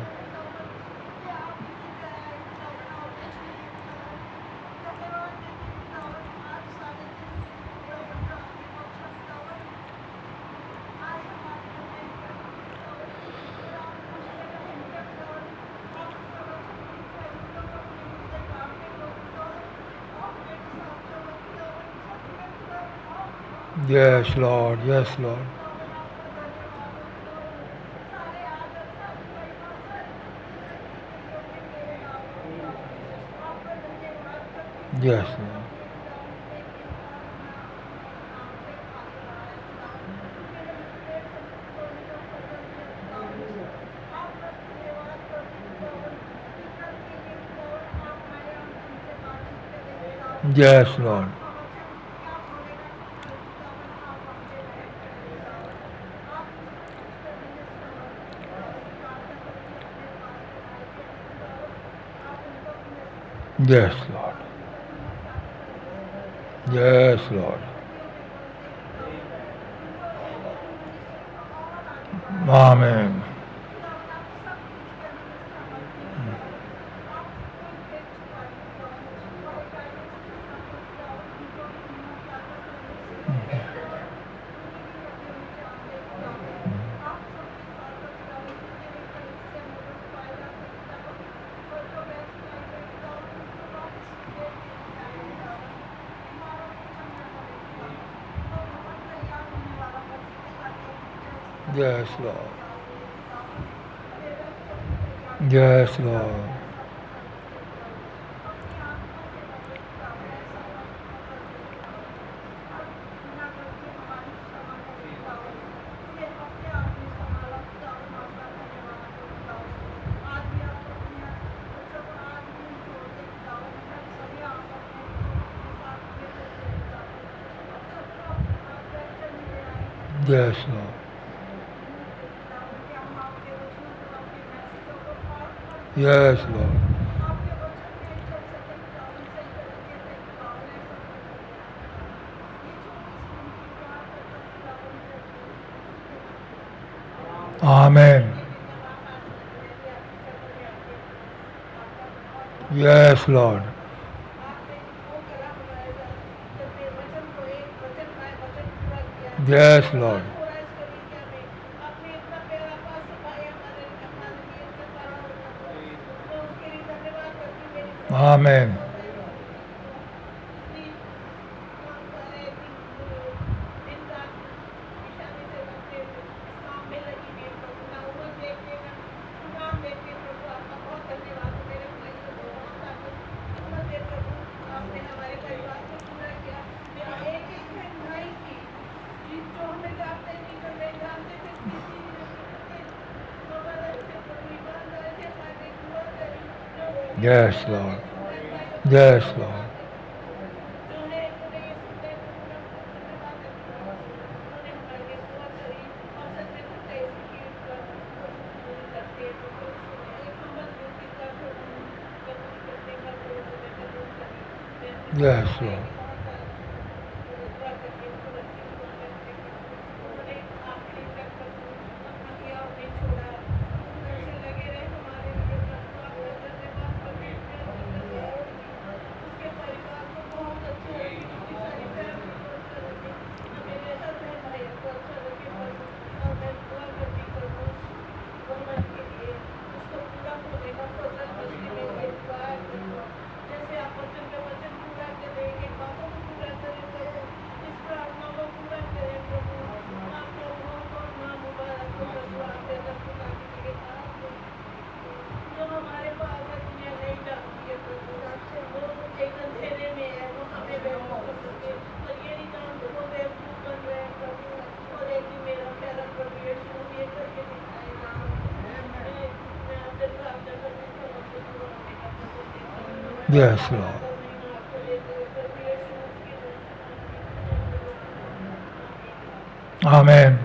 Yes, Lord. Yes, Lord. Yes, Lord. Yes, Lord. Yes, Lord. Yes, Lord. Amen. Yes, Lord. Yes, Lord. Yes, Lord. Yes, Lord. Amen. Yes, Lord. Yes, Lord. Amen. Yes, Lord. Yes, Lord. Yes, Lord. Yes, Lord. Amen.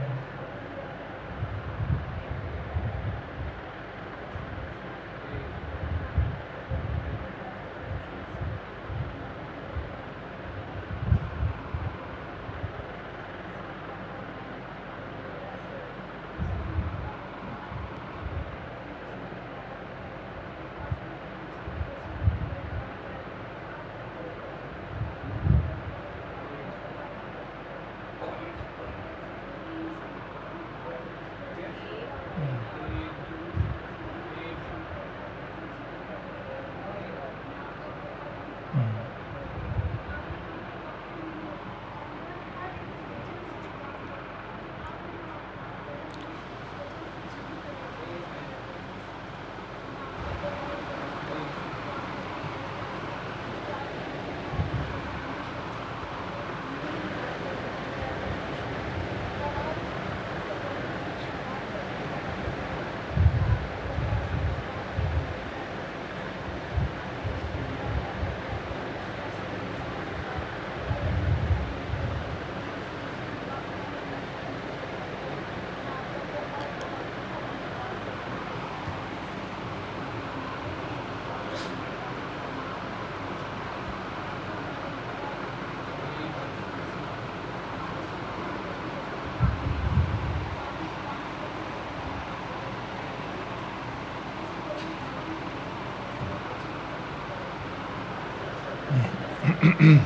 Yes.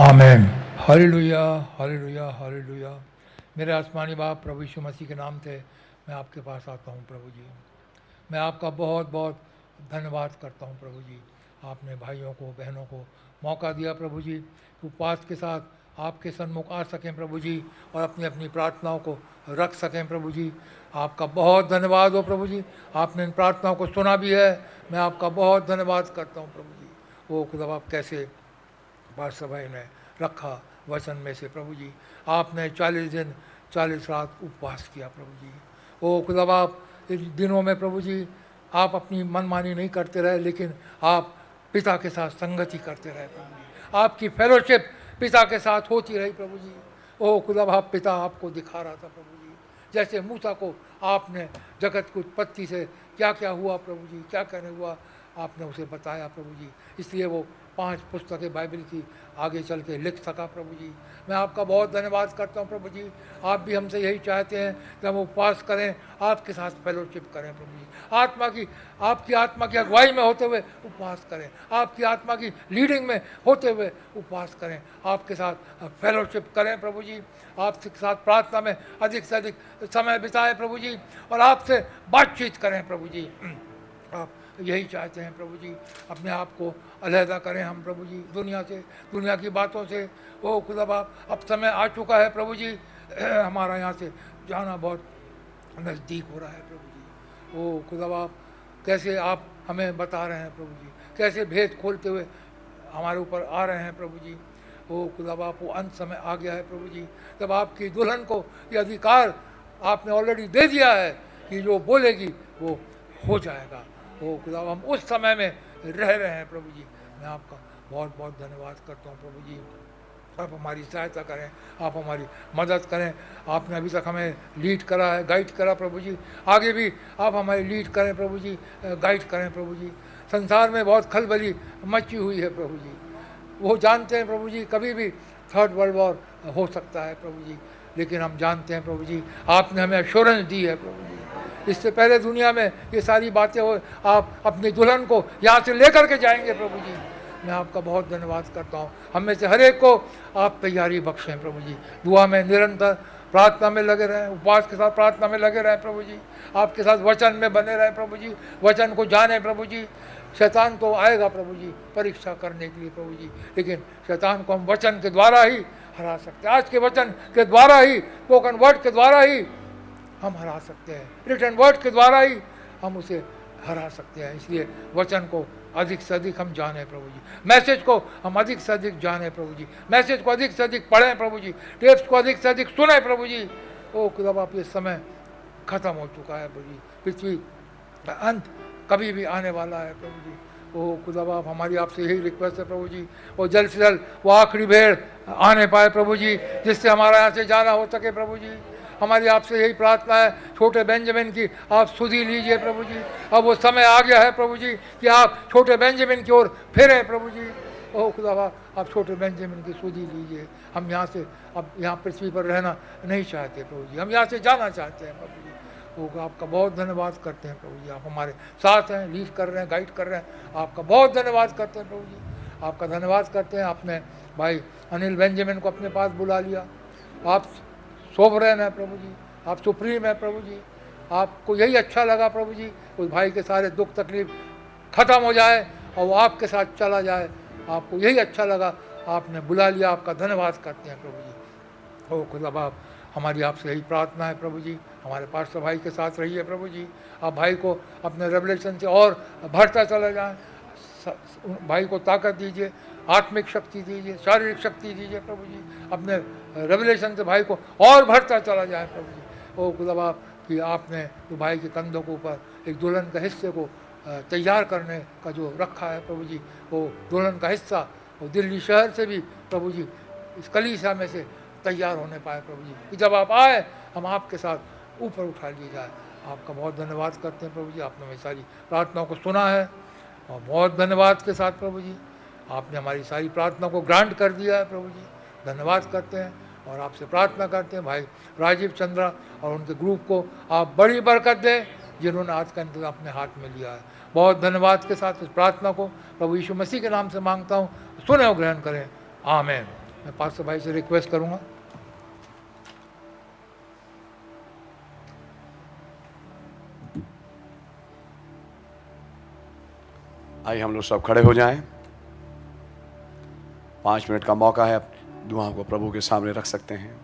आमेन। हालेलुया, हालेलुया, हालेलुया। मेरे आसमानी बाप प्रभु यीशु मसीह के नाम से मैं आपके पास आता हूँ प्रभु जी। मैं आपका बहुत बहुत धन्यवाद करता हूँ प्रभु जी। आपने भाइयों को बहनों को मौका दिया प्रभु जी, उपवास के साथ आपके सन्मुख आ सकें प्रभु जी और अपनी अपनी प्रार्थनाओं को रख सकें प्रभु जी। आपका बहुत धन्यवाद हो प्रभु जी। आपने इन प्रार्थनाओं को सुना भी है। मैं आपका बहुत धन्यवाद करता हूँ प्रभु जी। वो खुदा आप कैसे पास्टर भाई ने रखा वचन में से प्रभु जी। आपने 40 दिन 40 रात उपवास किया प्रभु जी। ओ खुदा बाप, इन दिनों में प्रभु जी आप अपनी मनमानी नहीं करते रहे, लेकिन आप पिता के साथ संगति करते रहे प्रभु जी। आपकी फेलोशिप पिता के साथ होती रही प्रभु जी। ओ खुदा बाप, पिता आपको दिखा रहा था प्रभु जी। जैसे मूसा को आपने जगत की उत्पत्ति से क्या क्या हुआ प्रभु जी, क्या क्या नहीं हुआ, आपने उसे बताया प्रभु जी। इसलिए वो 5 पुस्तकें बाइबल की आगे चल के लिख सका प्रभु जी। मैं आपका बहुत धन्यवाद करता हूँ प्रभु जी। आप भी हमसे यही चाहते हैं कि हम उपवास करें, आपके साथ फेलोशिप करें प्रभु जी। आपकी आत्मा की अगुवाई में होते हुए उपवास करें, आपकी आत्मा की लीडिंग में होते हुए उपवास करें, आपके साथ फेलोशिप करें प्रभु जी। आपके साथ प्रार्थना में अधिक से अधिक समय बिताएं प्रभु जी और आपसे बातचीत करें प्रभु जी। आप यही चाहते हैं प्रभु जी। अपने आप को अलहदा करें हम प्रभु जी दुनिया से, दुनिया की बातों से। ओ खुदा बाप, अब समय आ चुका है प्रभु जी, हमारा यहाँ से जाना बहुत नज़दीक हो रहा है प्रभु जी। ओ खुदा बाप, कैसे आप हमें बता रहे हैं प्रभु जी, कैसे भेद खोलते हुए हमारे ऊपर आ रहे हैं प्रभु जी। ओ खुदा बाप, वो अंत समय आ गया है प्रभु जी, तब आपकी दुल्हन को ये अधिकार आपने ऑलरेडी दे दिया है कि जो बोलेगी वो हो जाएगा। ओ खुदा, हम उस समय में रह रहे हैं प्रभु जी। मैं आपका बहुत बहुत धन्यवाद करता हूँ प्रभु जी। आप हमारी सहायता करें, आप हमारी मदद करें। आपने अभी तक हमें लीड करा है, गाइड करा प्रभु जी, आगे भी आप हमारी लीड करें प्रभु जी, गाइड करें प्रभु जी। संसार में बहुत खलबली मची हुई है प्रभु जी। वो जानते हैं प्रभु जी, कभी भी 3rd वर्ल्ड वॉर हो सकता है प्रभु जी, लेकिन हम जानते हैं प्रभु जी, आपने हमें एश्योरेंस दी है प्रभु जी। इससे पहले दुनिया में ये सारी बातें हो, आप अपनी दुल्हन को यहाँ से लेकर के जाएंगे प्रभु जी। मैं आपका बहुत धन्यवाद करता हूँ। हम में से हर एक को आप तैयारी बख्शें प्रभु जी। दुआ में निरंतर प्रार्थना में लगे रहें, उपवास के साथ प्रार्थना में लगे रहें प्रभु जी। आपके साथ वचन में बने रहें प्रभु जी, वचन को जाने प्रभु जी। शैतान तो आएगा प्रभु जी परीक्षा करने के लिए प्रभु जी, लेकिन शैतान को हम वचन के द्वारा ही हरा सकते हैं। आज के वचन के द्वारा ही, स्पोकन वर्ड के द्वारा ही हम हरा सकते हैं, रिटन वर्ड के द्वारा ही हम उसे हरा सकते हैं। इसलिए वचन को अधिक से अधिक हम जाने प्रभु जी, मैसेज को हम अधिक से अधिक जाने प्रभु जी, मैसेज को अधिक से अधिक पढ़ें प्रभु जी, टेप्स को अधिक से अधिक सुने प्रभु जी। ओ खुदा बाप, ये समय खत्म हो चुका है प्रभु जी, पृथ्वी का अंत कभी भी आने वाला है प्रभु जी। ओ खुदा बाप, हमारी आपसे यही रिक्वेस्ट है प्रभु जी, और जल्द से जल्द वो आखिरी भेड़ आने पाए प्रभु जी, जिससे हमारा यहाँ से जाना हो सके प्रभु जी। हमारी आपसे यही प्रार्थना है, छोटे बेंजामिन की आप सुधि लीजिए प्रभु जी। अब वो समय आ गया है प्रभु जी कि आप छोटे बेंजामिन की ओर फिरें प्रभु जी। ओ खुदावा आप छोटे बेंजामिन की सूझी लीजिए। हम यहाँ से अब यहाँ पृथ्वी पर रहना नहीं चाहते प्रभु जी, हम यहाँ से जाना चाहते हैं प्रभु जी। वो आपका बहुत धन्यवाद करते हैं प्रभु जी, आप हमारे साथ हैं, लीड कर रहे हैं, गाइड कर रहे हैं, आपका बहुत धन्यवाद करते हैं प्रभु जी। आपका धन्यवाद करते हैं, आपने भाई अनिल बेंजामिन को अपने पास बुला लिया। आप सोवरेन है प्रभु जी, आप सुप्रीम है प्रभु जी। आपको यही अच्छा लगा प्रभु जी, उस भाई के सारे दुख तकलीफ खत्म हो जाए और वो आपके साथ चला जाए। आपको यही अच्छा लगा, आपने बुला लिया। आपका धन्यवाद करते हैं प्रभु जी। ओ खुदा बाप, हमारी आपसे यही प्रार्थना है प्रभु जी, हमारे पास्टर भाई के साथ रहिए प्रभु जी। आप भाई को अपने रेवलेशन से और बढ़ता चला जाए, भाई को ताकत दीजिए, आत्मिक शक्ति दीजिए, शारीरिक शक्ति दीजिए प्रभु जी। अपने रेवलेशन से भाई को और बढ़ता चला जाए प्रभु जी। ओ खुदा बाप कि आपने तो भाई के कंधों के ऊपर एक दुल्हन के हिस्से को तैयार करने का जो रखा है प्रभु जी, वो दुल्हन का हिस्सा वो दिल्ली शहर से भी प्रभु जी इस कलीसिया में से तैयार होने पाए प्रभु जी, कि जब आप आए हम आपके साथ ऊपर उठा लिए जाए। आपका बहुत धन्यवाद करते हैं प्रभु जी, आपने हमारी सारी प्रार्थनाओं को सुना है और बहुत धन्यवाद के साथ प्रभु जी आपने हमारी सारी प्रार्थना को ग्रांट कर दिया है प्रभु जी। धन्यवाद करते हैं और आपसे प्रार्थना करते हैं भाई राजीव चंद्रा और उनके ग्रुप को आप बड़ी बरकत दें, जिन्होंने आज का इंतजाम अपने हाथ में लिया है। बहुत धन्यवाद के साथ इस प्रार्थना को प्रभु यीशु मसीह के नाम से मांगता हूँ, सुने और ग्रहण करें, आमीन। मैं पास्टर भाई से रिक्वेस्ट करूँगा। आइए हम लोग सब खड़े हो जाएं। 5 मिनट का मौका है, अपनी दुआओं को प्रभु के सामने रख सकते हैं।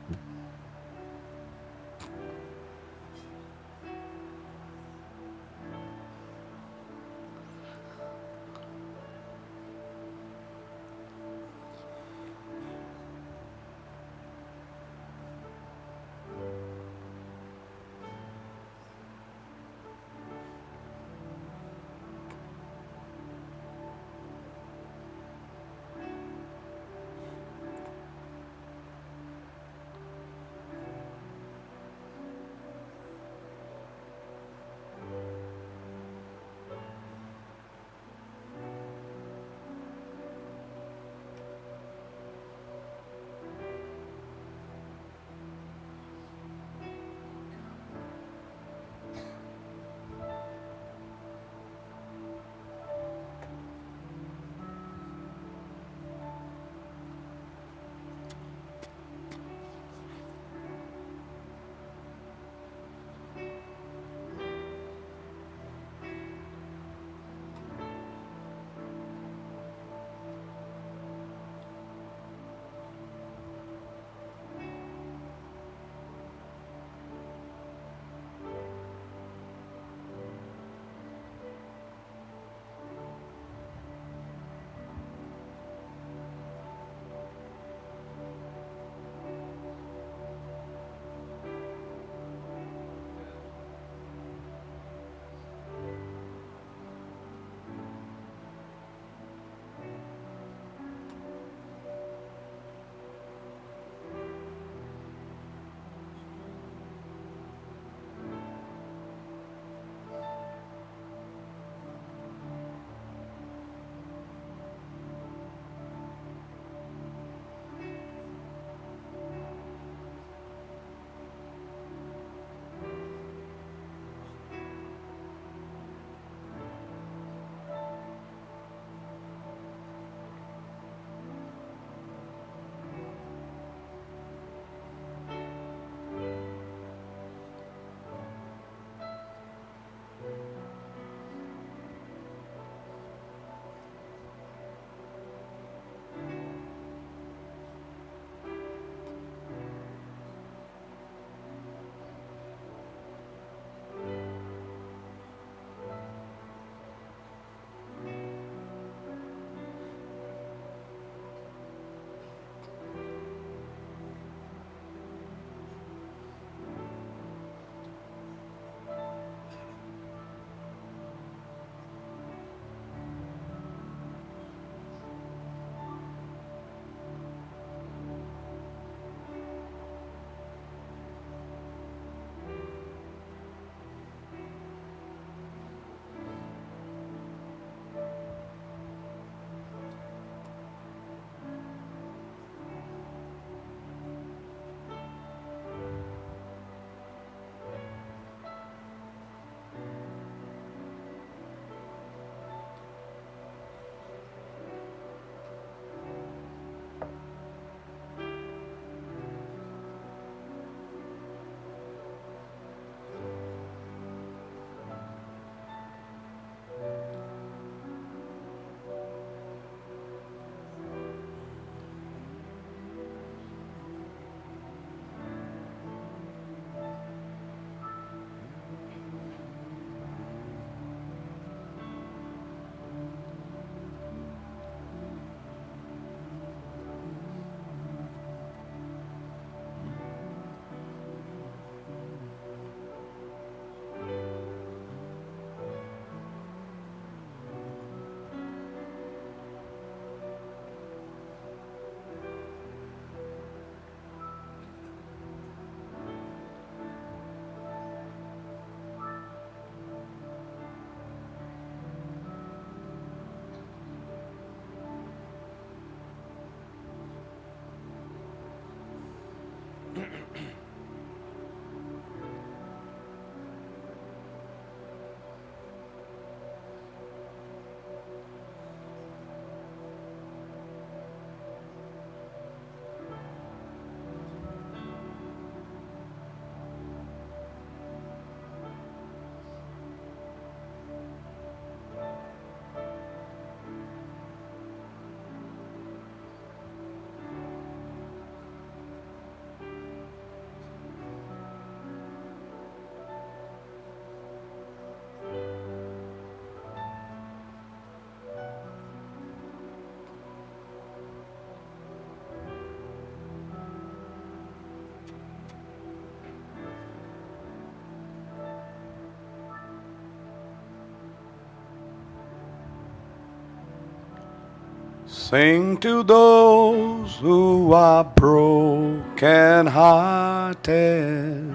Sing to those who are broken hearted.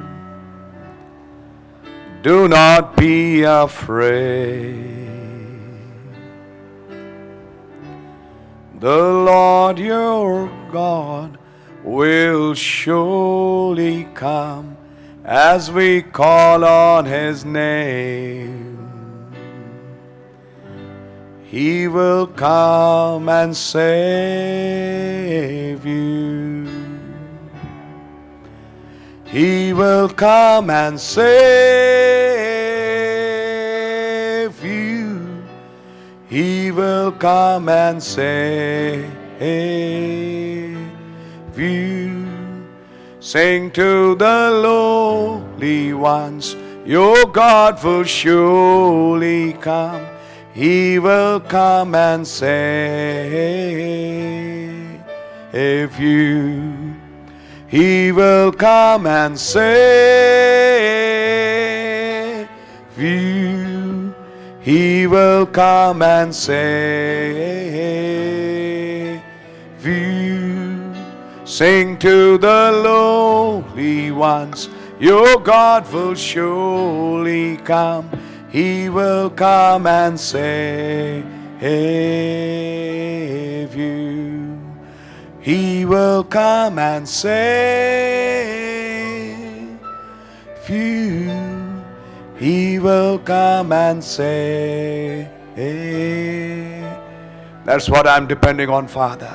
Do not be afraid. The Lord your God will surely come as we call on His name. He will come and save you. He will come and save you. He will come and save you. Sing to the lowly ones, your God will surely come. He will come and save you. He will come and save you. He will come and save you. Sing to the lowly ones, your God will surely come. He will come and save you. He will come and save you. He will come and save. That's what I'm depending on, Father.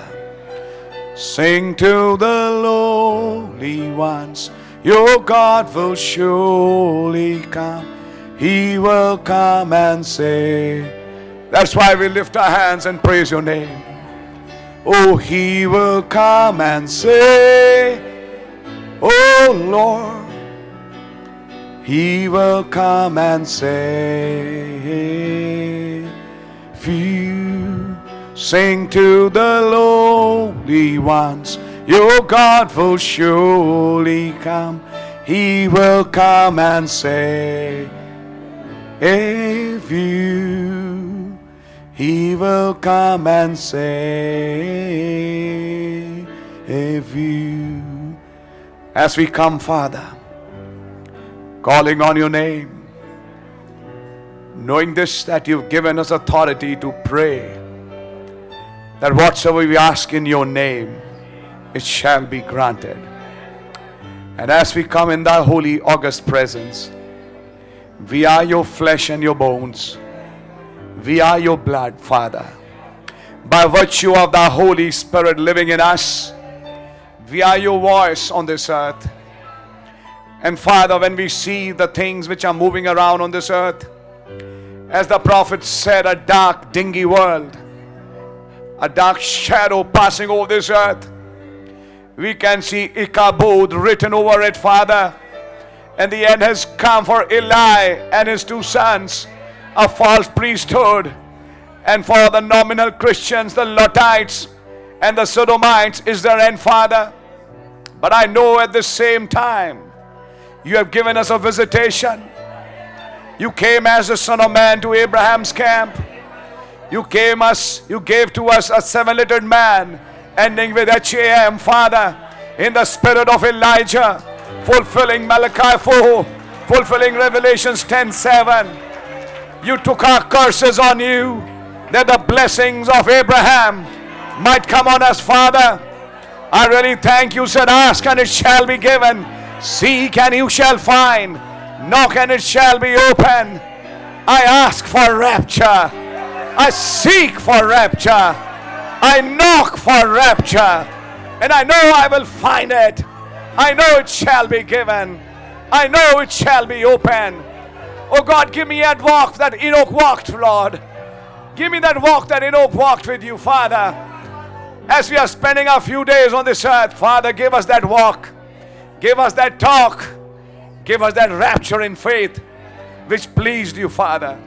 Sing to the lowly ones, your God will surely come. He will come and save. That's why we lift our hands and praise your name. Oh, He will come and save. Oh, Lord, He will come and save you. Sing to the lowly ones, your God will surely come. He will come and save you. He will come and save you. As we come, Father, calling on your name, knowing this, that you've given us authority to pray, that whatsoever we ask in your name, it shall be granted. And as we come in thy holy august presence, we are your flesh and your bones. We are your blood, Father. By virtue of the Holy Spirit living in us, we are your voice on this earth. And Father, when we see the things which are moving around on this earth, as the prophet said, a dark, dingy world, a dark shadow passing over this earth, we can see Ichabod written over it, Father. And the end has come for Eli and his two sons, a false priesthood. And for the nominal Christians, the Lottites and the Sodomites, is their end, Father. But I know at the same time, you have given us a visitation. You came as the Son of Man to Abraham's camp. You gave to us a seven-lettered man, ending with H-A-M, Father, in the spirit of Elijah, fulfilling Malachi 4, fulfilling Revelations 10:7. You took our curses on you, that the blessings of Abraham might come on us, Father. I really thank you. Said, ask and it shall be given. Seek and you shall find. Knock and it shall be open. I ask for rapture. I seek for rapture. I knock for rapture. And I know I will find it. I know it shall be given. I know it shall be open. Oh God, give me that walk that Enoch walked, Lord. Give me that walk that Enoch walked with you, Father. As we are spending a few days on this earth, Father, give us that walk. Give us that talk. Give us that rapture in faith which pleased you, Father.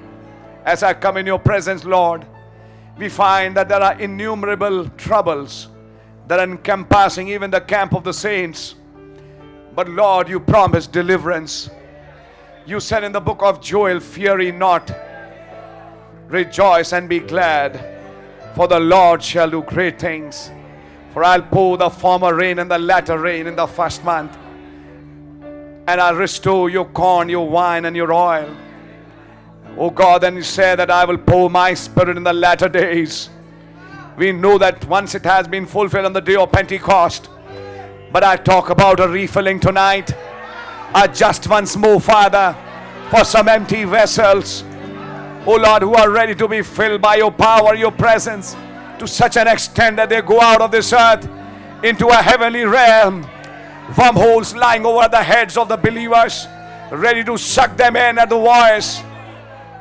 As I come in your presence, Lord, we find that there are innumerable troubles that are encompassing even the camp of the saints. But Lord, you promised deliverance. You said in the book of Joel, fear ye not, rejoice and be glad. For the Lord shall do great things. For I'll pour the former rain and the latter rain in the first month. And I'll restore your corn, your wine, and your oil. Oh God, and you say that I will pour my spirit in the latter days. We know that once it has been fulfilled on the day of Pentecost. But I talk about a refilling tonight. Just once more, Father, for some empty vessels, oh Lord, who are ready to be filled by your power, your presence, to such an extent that they go out of this earth into a heavenly realm. Wormholes lying over the heads of the believers, ready to suck them in at the voice.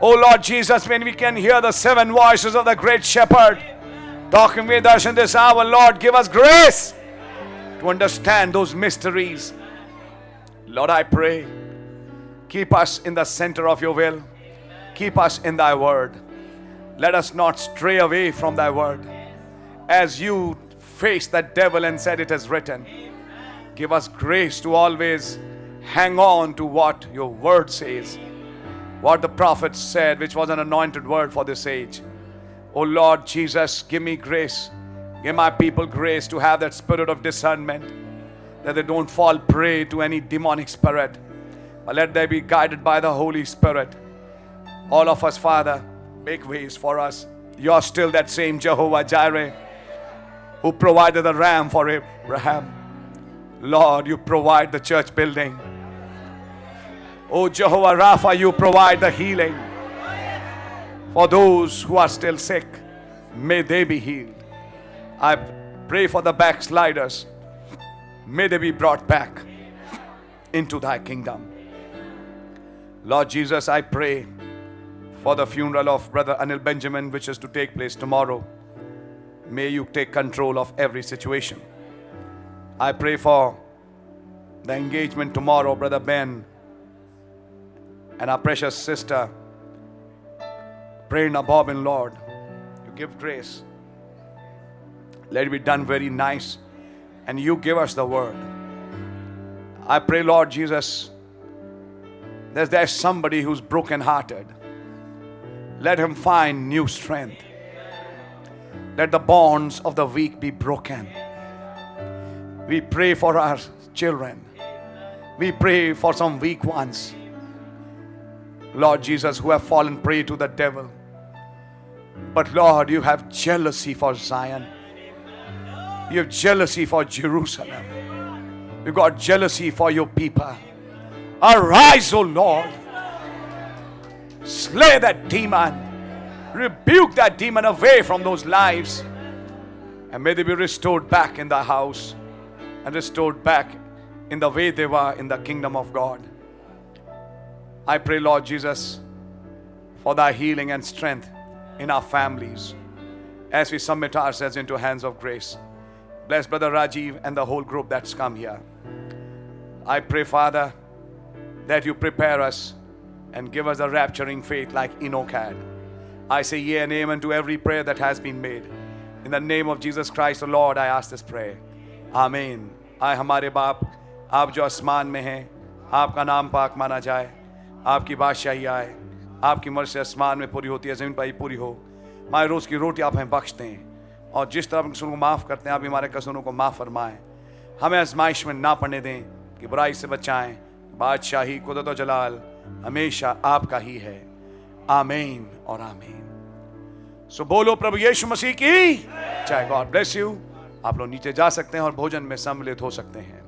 Oh Lord Jesus, when we can hear the 7 voices of the great shepherd talking with us in this hour, Lord, give us grace to understand those mysteries. Lord, I pray, keep us in the center of your will. Keep us in thy word. Let us not stray away from thy word. As you faced that devil and said it is written, give us grace to always hang on to what your word says. What the prophet said, which was an anointed word for this age. Oh Lord Jesus, give me grace. Give my people grace to have that spirit of discernment, that they don't fall prey to any demonic spirit, but let they be guided by the Holy Spirit. All of us, Father, make ways for us. You're still that same Jehovah Jireh who provided the ram for Abraham. Lord, you provide the church building. Oh Jehovah Rapha, you provide the healing. For those who are still sick, may they be healed. I pray for the backsliders. May they be brought back into thy kingdom. Lord Jesus, I pray for the funeral of Brother Anil Benjamin, which is to take place tomorrow. May you take control of every situation. I pray for the engagement tomorrow, Brother Ben and our precious sister Prerna Bobbin. Lord, you give grace. Let it be done very nice, and you give us the word. I pray, Lord Jesus, that there's somebody who's broken-hearted. Let him find new strength. Let the bonds of the weak be broken. We pray for our children. We pray for some weak ones, Lord Jesus, who have fallen prey to the devil. But Lord, you have jealousy for Zion. You have jealousy for Jerusalem. You've got jealousy for your people. Arise, O Lord. Slay that demon. Rebuke that demon away from those lives. And may they be restored back in the house and restored back in the way they were in the kingdom of God. I pray, Lord Jesus, for thy healing and strength in our families as we submit ourselves into hands of grace. Bless Brother Rajiv and the whole group that's come here. I pray, Father, that you prepare us and give us a rapturing faith like Enoch had. I say yea and amen to every prayer that has been made. In the name of Jesus Christ, the Lord, I ask this prayer. Amen. आए हमारे बाप, आप जो आसमान में हैं, आपका नाम पाक माना जाए, आपकी बादशाही आए, आपकी मर्जी आसमान में पूरी होती है, ज़मीन पर ही पूरी हो। हमारे रोज़ की रोटी आप हमें बख्श दें, और जिस तरह हम कसूरों को माफ़ करते हैं, आप हमारे कसूरों को माफ़ फरमाएं। हमें आजमाइश में ना पड़ने दें, कि बुराई से बचाएं। बादशाही, कुदरत और जलाल हमेशा आपका ही है। आमीन और आमीन। सो बोलो प्रभु यीशु मसीह की जय। God bless you. आप लोग नीचे जा सकते हैं और भोजन में सम्मिलित हो सकते हैं।